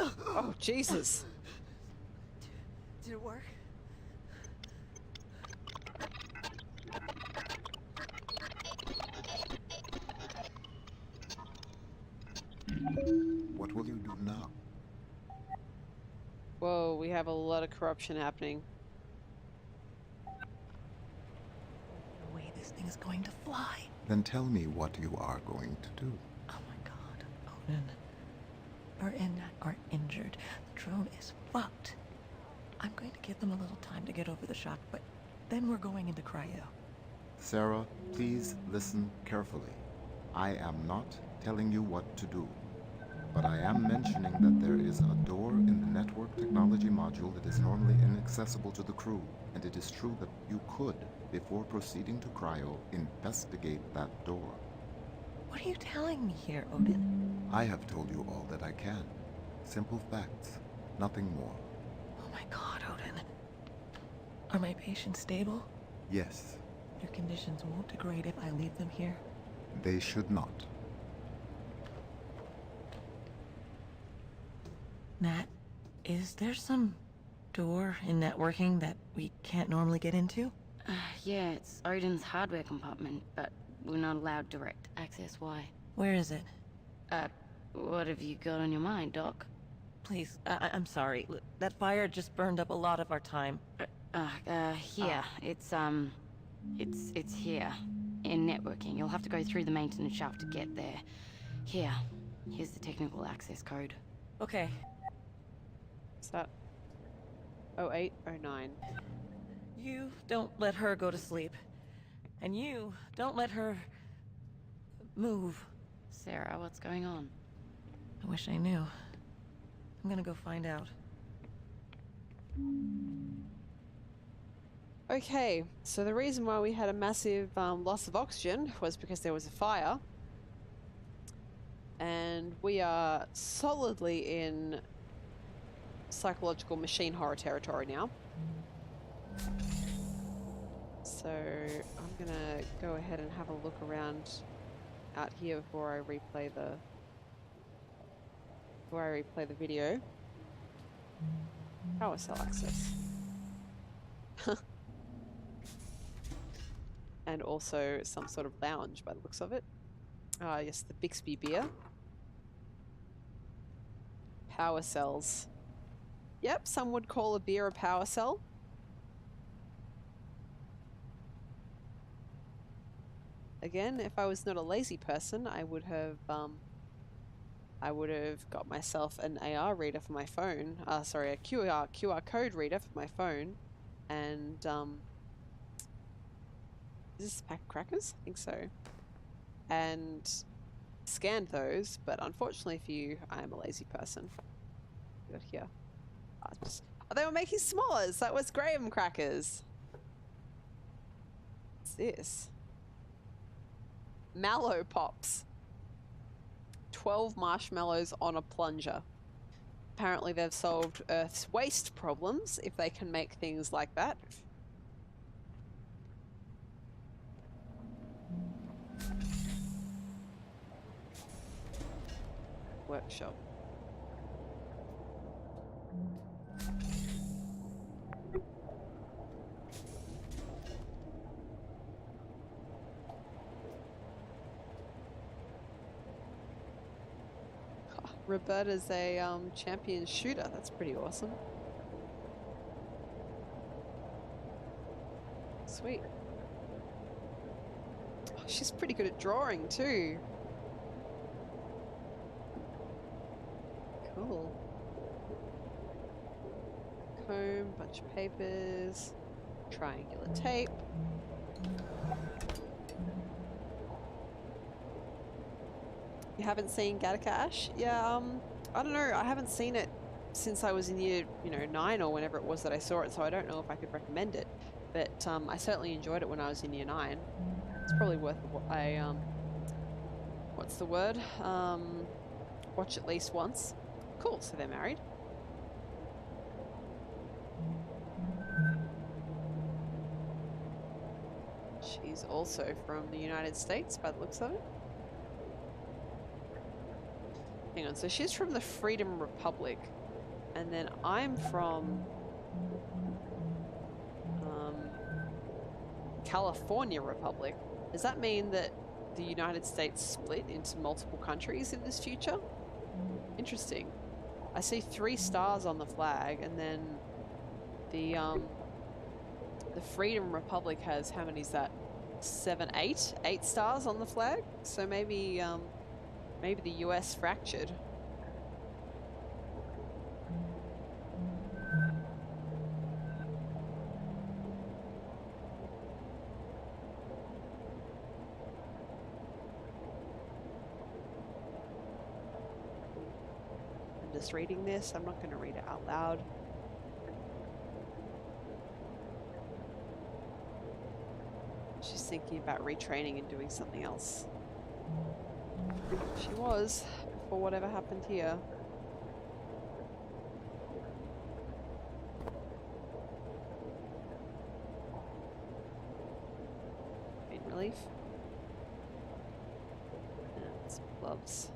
S1: Oh, Jesus.
S7: Did it work?
S9: What will you do now?
S1: Whoa, we have a lot of corruption happening.
S7: The way this thing is going to fly.
S9: Then tell me what you are going to do.
S7: Oh my god, Odin. Burton are injured. The drone is fucked. I'm going to give them a little time to get over the shock, but then we're going into cryo.
S9: Sarah, please listen carefully. I am not telling you what to do, but I am mentioning that there is a door in the network technology module that is normally inaccessible to the crew, and it is true that you could, before proceeding to cryo, investigate that door.
S7: What are you telling me here, Odin?
S9: I have told you all that I can. Simple facts, nothing more.
S7: Oh my god, Odin. Are my patients stable?
S9: Yes,
S7: Their conditions won't degrade if I leave them here.
S9: they should not.
S7: Nat, is there some door in networking that we can't normally get into?
S3: Yeah, it's Odin's hardware compartment, but we're not allowed direct access. Why?
S7: Where is it?
S3: What have you got on your mind, Doc?
S7: Please, I'm sorry. Look, that fire just burned up a lot of our time.
S3: Here. It's here. In networking. You'll have to go through the maintenance shaft to get there. Here's the technical access code.
S7: Okay.
S1: What's that? 0809.
S7: You don't let her go to sleep. And you don't let her move.
S3: Sarah, what's going on?
S7: I wish I knew. I'm gonna go find out.
S1: Okay, so the reason why we had a massive loss of oxygen was because there was a fire. And we are solidly in psychological machine horror territory now. So I'm gonna go ahead and have a look around out here before I replay the video. Power cell access. And also some sort of lounge by the looks of it. Yes, the Bixby beer. Power cells. Yep, some would call a beer a power cell. Again, if I was not a lazy person, I would have got myself an AR reader for my phone. Sorry, a QR code reader for my phone, and is this a pack of crackers? I think so. And scanned those, but unfortunately for you, I am a lazy person. Got here. Oh, they were making s'mores. That was graham crackers. What's this? Mallow pops. 12 marshmallows on a plunger. Apparently they've solved Earth's waste problems if they can make things like that. Workshop. Roberta's a champion shooter. That's pretty awesome. Sweet. Oh, she's pretty good at drawing too. Cool. Comb, bunch of papers, triangular tape. You haven't seen Gattaca Ash? Yeah, I don't know. I haven't seen it since I was in year, 9 or whenever it was that I saw it, so I don't know if I could recommend it. But I certainly enjoyed it when I was in year 9. It's probably worth a, what's the word? Watch at least once. Cool, so they're married. She's also from the United States by the looks of it. Hang on, so she's from the Freedom Republic, and then I'm from California Republic. Does that mean that the United States split into multiple countries in this future? Interesting. I see 3 stars on the flag, and then the Freedom Republic has, how many is that? 7, 8? 8 stars on the flag? So maybe maybe the US fractured. I'm just reading this. I'm not going to read it out loud. She's thinking about retraining and doing something else. She was, before whatever happened here. Pain relief. And some gloves.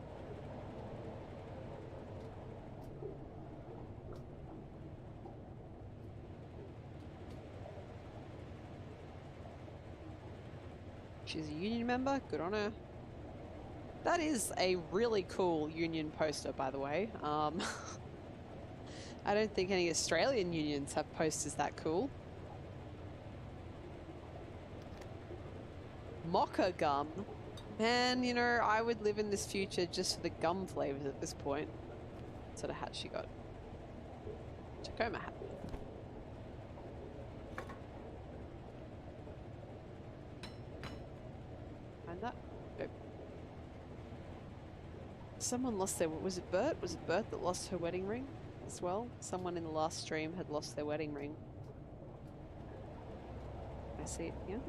S1: She's a union member. Good on her. That is a really cool union poster, by the way. I don't think any Australian unions have posters that cool. Mocha gum. Man, you know, I would live in this future just for the gum flavors at this point. What sort of hat she got? Tacoma hat. Find that? Nope. Someone lost their... Was it Bert? Was it Bert that lost her wedding ring as well? Someone in the last stream had lost their wedding ring. I see it here.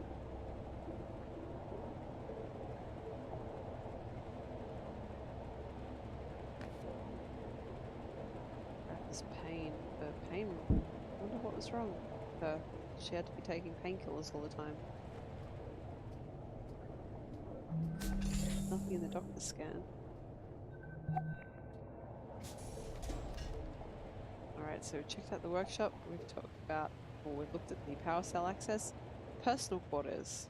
S1: This pain. Pain. I wonder what was wrong with her. She had to be taking painkillers all the time. Nothing in the doctor's scan. Alright, so we checked out the workshop. We've talked about, or we've looked at the power cell access. Personal quarters.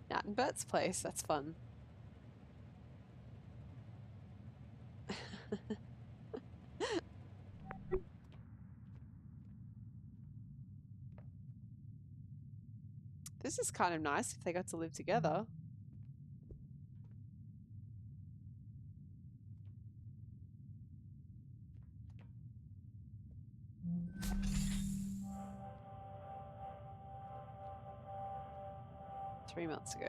S1: Nat and Bert's place. That's fun. This is kind of nice if they got to live together. Three months ago.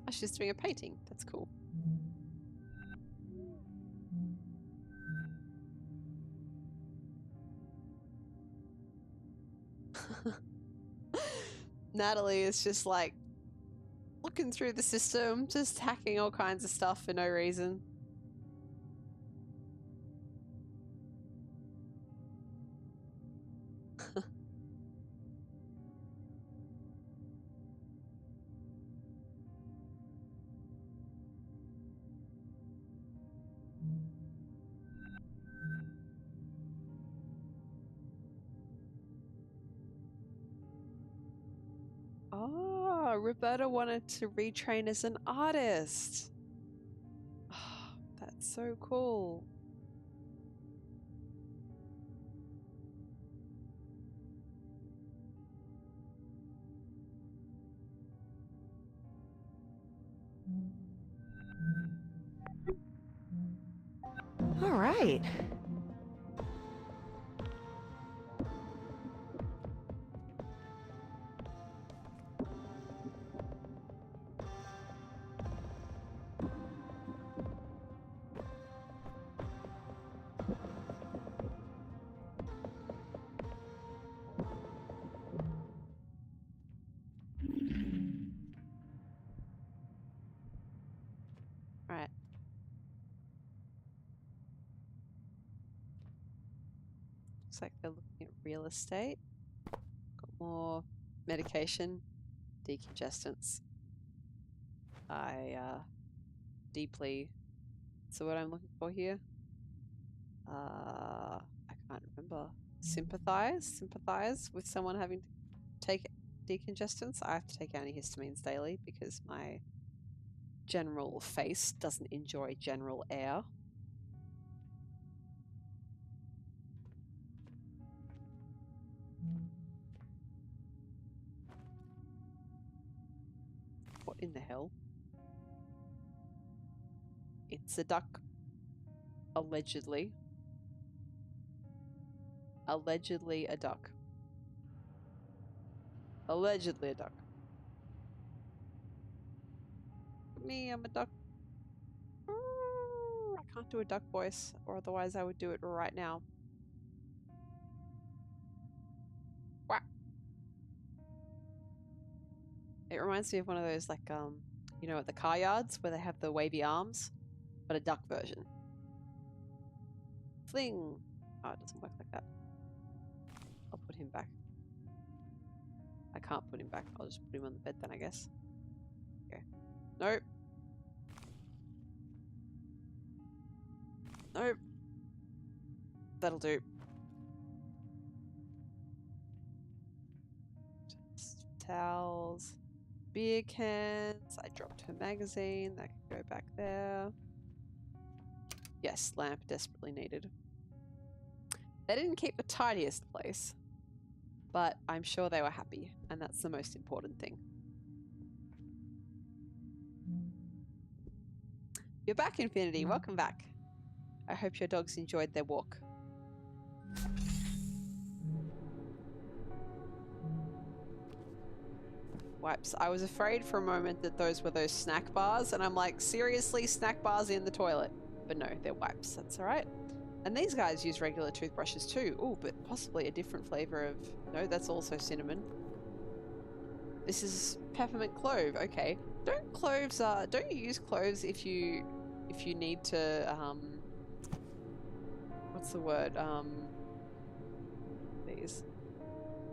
S1: Oh, she's doing a painting. That's cool. Natalie is just like looking through the system, just hacking all kinds of stuff for no reason. Oh, Roberta wanted to retrain as an artist. Oh, that's so cool.
S5: All right.
S1: Right. Looks like they're looking at real estate. Got more medication, decongestants. I deeply What's the word I'm looking for here? I can't remember. Sympathize with someone having to take decongestants. I have to take antihistamines daily because my general face doesn't enjoy general air. What in the hell? It's a duck. Allegedly. Allegedly a duck. Allegedly a duck. Me, I'm a duck. I can't do a duck voice, or otherwise I would do it right now. Quack. It reminds me of one of those, like, you know, at the car yards where they have the wavy arms, but a duck version. Fling. Oh, it doesn't work like that. I'll put him back. I can't put him back. I'll just put him on the bed then, I guess. Okay. Nope. Nope. That'll do. Just towels. Beer cans. I dropped her magazine. That can go back there. Yes, lamp desperately needed. They didn't keep the tidiest place, but I'm sure they were happy, and that's the most important thing. You're back, Infinity. Welcome back. I hope your dogs enjoyed their walk. Wipes. I was afraid for a moment that those were those snack bars, and I'm like, seriously, snack bars in the toilet? But no, they're wipes. That's all right. And these guys use regular toothbrushes too. Oh, but possibly a different flavor of... No, that's also cinnamon. This is peppermint clove. Okay. Don't cloves... don't you use cloves if you need to... what's the word? These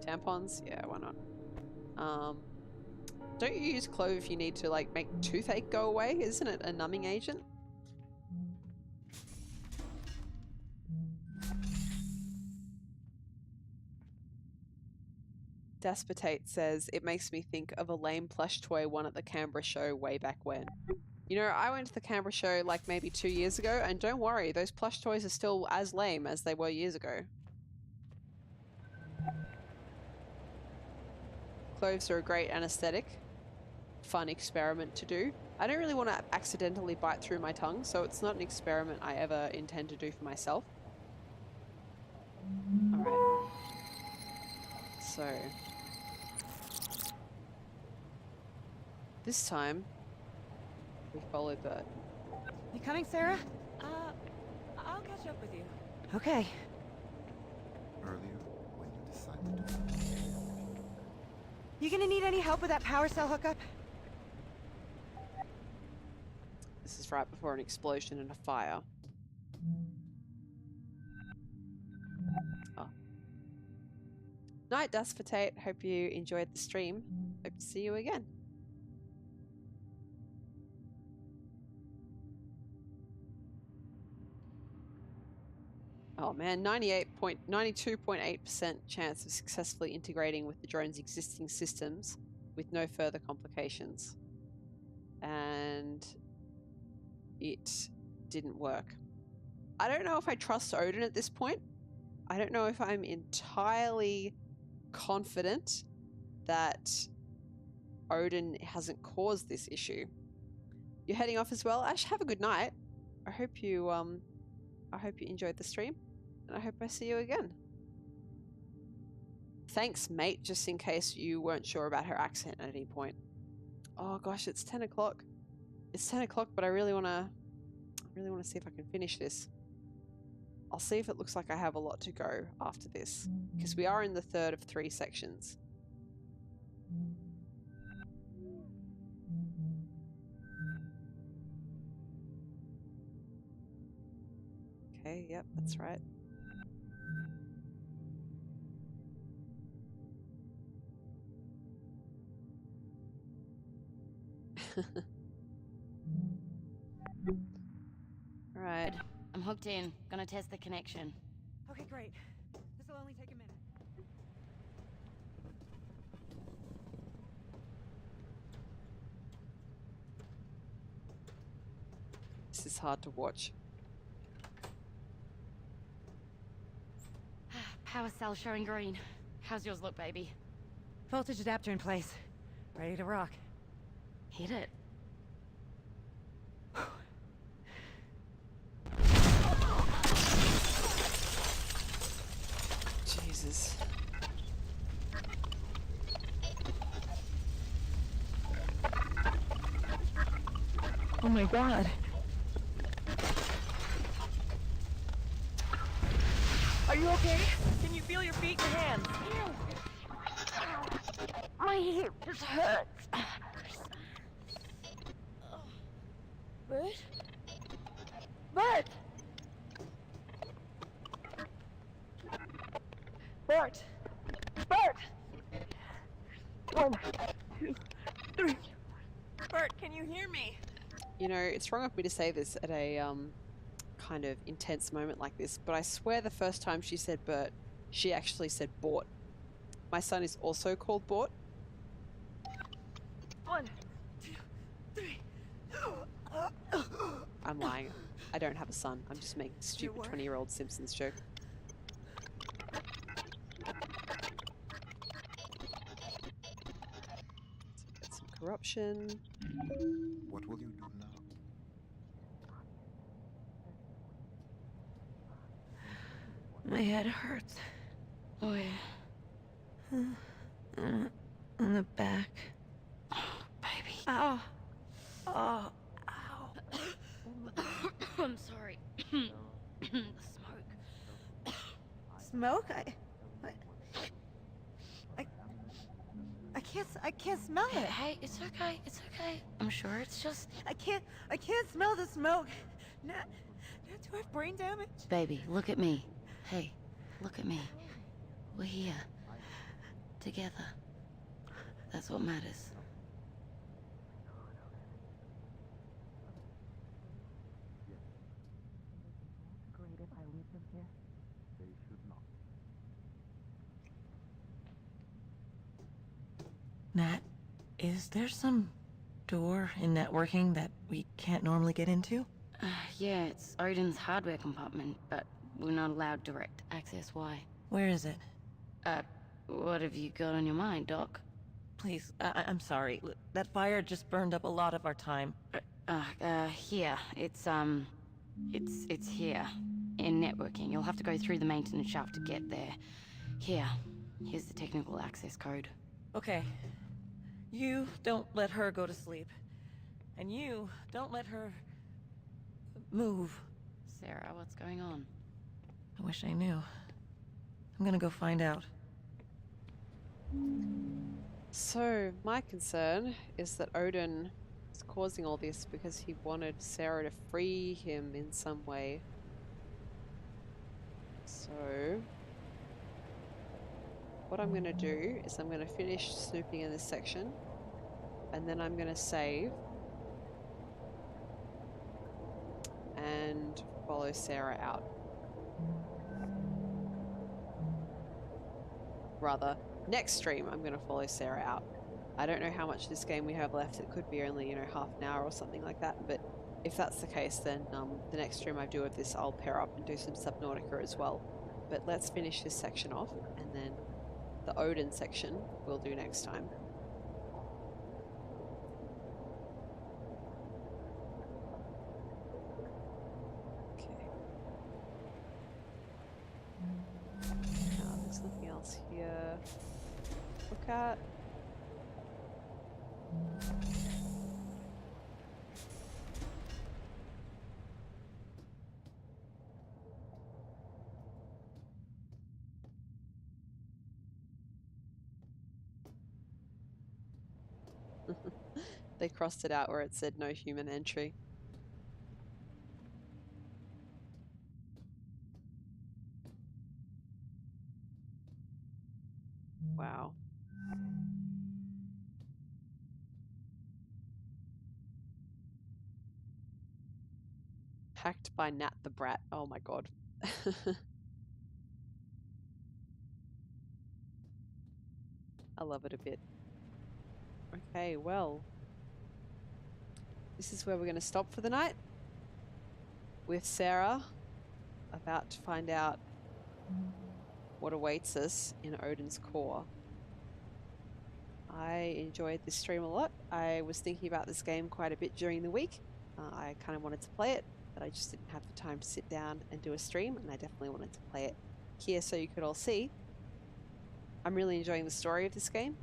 S1: tampons? Yeah, why not? Don't you use clove if you need to, like, make toothache go away? Isn't it a numbing agent? Daspotate says, it makes me think of a lame plush toy won at the Canberra show way back when. You know, I went to the Canberra show like maybe 2 years ago, and don't worry, those plush toys are still as lame as they were years ago. Cloves are a great anesthetic. Fun experiment to do. I don't really want to accidentally bite through my tongue, so it's not an experiment I ever intend to do for myself. Alright. So... this time, we follow Bert.
S5: You coming, Sarah?
S7: I'll catch up with you.
S5: Okay.
S9: Earlier, when you decided to...
S5: You gonna need any help with that power cell hookup?
S1: This is right before an explosion and a fire. Oh. Night, Daspotate. Hope you enjoyed the stream. Hope to see you again. Oh man, 92.8% chance of successfully integrating with the drone's existing systems with no further complications. And it didn't work. I don't know if I trust Odin at this point. I don't know if I'm entirely confident that Odin hasn't caused this issue. You're heading off as well? Ash, have a good night. I hope you enjoyed the stream, and I hope I see you again. Thanks, mate, just in case you weren't sure about her accent at any point. Oh gosh, it's 10 o'clock. It's 10 o'clock, but I really want to see if I can finish this. I'll see if it looks like I have a lot to go after this, because we are in the third of 3 sections. Okay, yep, that's right. Right.
S3: I'm hooked in. Gonna test the connection.
S5: Okay, great. This will only take a minute.
S1: This is hard to watch.
S3: Power cell showing green. How's yours look, baby?
S5: Voltage adapter in place. Ready to rock.
S3: Hit it.
S1: Jesus.
S7: Oh my god. Are you okay? Can you feel your feet and hands?
S3: My hip just hurts.
S7: Bert? Bert! Bert! Bert! 1, 2, 3. Bert, can you hear me?
S1: You know, it's wrong of me to say this at a kind of intense moment like this, but I swear the first time she said Bert, she actually said Bort. My son is also called Bort.
S7: 1, 2, 3.
S1: I'm lying. I don't have a son. I'm just making a stupid 20-year-old Simpsons joke. Let's get some corruption.
S9: What will you do now?
S7: My head hurts.
S3: Oh yeah.
S7: On the back.
S3: Baby.
S7: Ow. Oh. Ow.
S3: I'm sorry. The smoke.
S5: Smoke? I can't smell
S3: Hey,
S5: it.
S3: hey, it's okay. It's okay. I'm sure it's just...
S5: I can't smell the smoke. Do I have brain damage?
S3: Baby, look at me. Hey, look at me. We're here. Together. That's what matters.
S7: Great if I leave them here.
S9: They should not.
S7: Nat, is there some door in networking that we can't normally get into?
S3: Yeah, it's Odin's hardware compartment, but we're not allowed direct access. Why?
S7: Where is it?
S3: What have you got on your mind, Doc?
S7: Please, I'm sorry. That fire just burned up a lot of our time.
S3: Here. It's here. In networking. You'll have to go through the maintenance shaft to get there. Here's the technical access code.
S7: Okay. You don't let her go to sleep. And you don't let her... move.
S3: Sarah, what's going on?
S7: I wish I knew. I'm gonna go find out.
S1: So, my concern is that Odin is causing all this because he wanted Sarah to free him in some way. So, what I'm going to do is I'm going to finish snooping in this section, and then I'm going to save and follow Sarah out. Rather, next stream I'm going to follow Sarah out. I don't know how much this game we have left. It could be only, you know, half an hour or something like that, but if that's the case, then the next stream I do of this, I'll pair up and do some Subnautica as well. But let's finish this section off, and then the Odin section we'll do next time. Okay. There's nothing else here. Look at. They crossed it out where it said no human entry. Wow. Attacked by Nat the Brat. Oh my god. I love it a bit. Okay, well. This is where we're going to stop for the night. With Sarah about to find out what awaits us in Odin's core. I enjoyed this stream a lot. I was thinking about this game quite a bit during the week. I kind of wanted to play it, but I just didn't have the time to sit down and do a stream, and I definitely wanted to play it here so you could all see. I'm really enjoying the story of this game.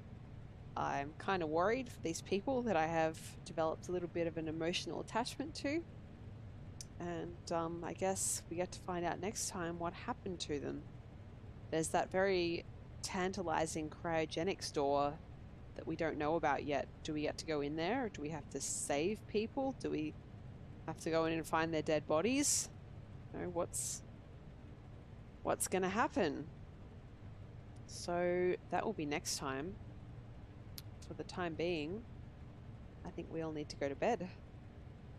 S1: I'm kind of worried for these people that I have developed a little bit of an emotional attachment to. And I guess we get to find out next time what happened to them. There's that very tantalizing cryogenics door that we don't know about yet. Do we get to go in there, or do we have to save people? Do we have to go in and find their dead bodies? You know, what's going to happen? So that will be next time. For the time being, I think we all need to go to bed.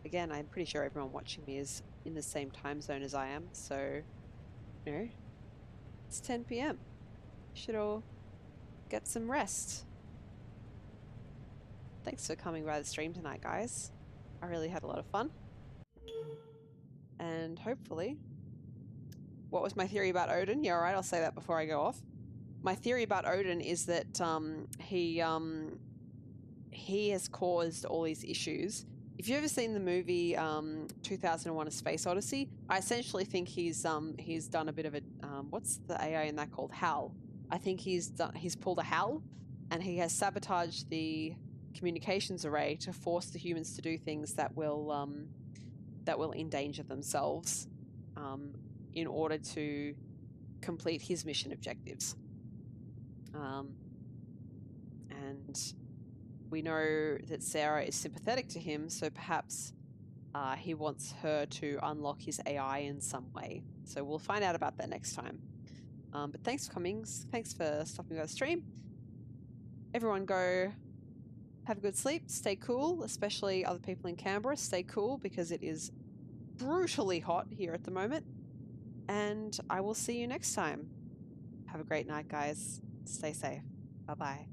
S1: Again, I'm pretty sure everyone watching me is in the same time zone as I am, so, you know, it's 10 p.m. Should all get some rest. Thanks for coming by the stream tonight, guys. I really had a lot of fun. And hopefully... What was my theory about Odin? Yeah, alright, I'll say that before I go off. My theory about Odin is that he has caused all these issues. If you've ever seen the movie 2001: A Space Odyssey, I essentially think he's done a bit of a what's the AI in that called? HAL. I think he's pulled a HAL, and he has sabotaged the communications array to force the humans to do things that will endanger themselves in order to complete his mission objectives. And we know that Sarah is sympathetic to him, so perhaps he wants her to unlock his AI in some way. So we'll find out about that next time. But thanks for coming. Thanks for stopping by the stream. Everyone go have a good sleep. Stay cool, especially other people in Canberra. Stay cool because it is brutally hot here at the moment. And I will see you next time. Have a great night, guys. Stay safe. Bye-bye.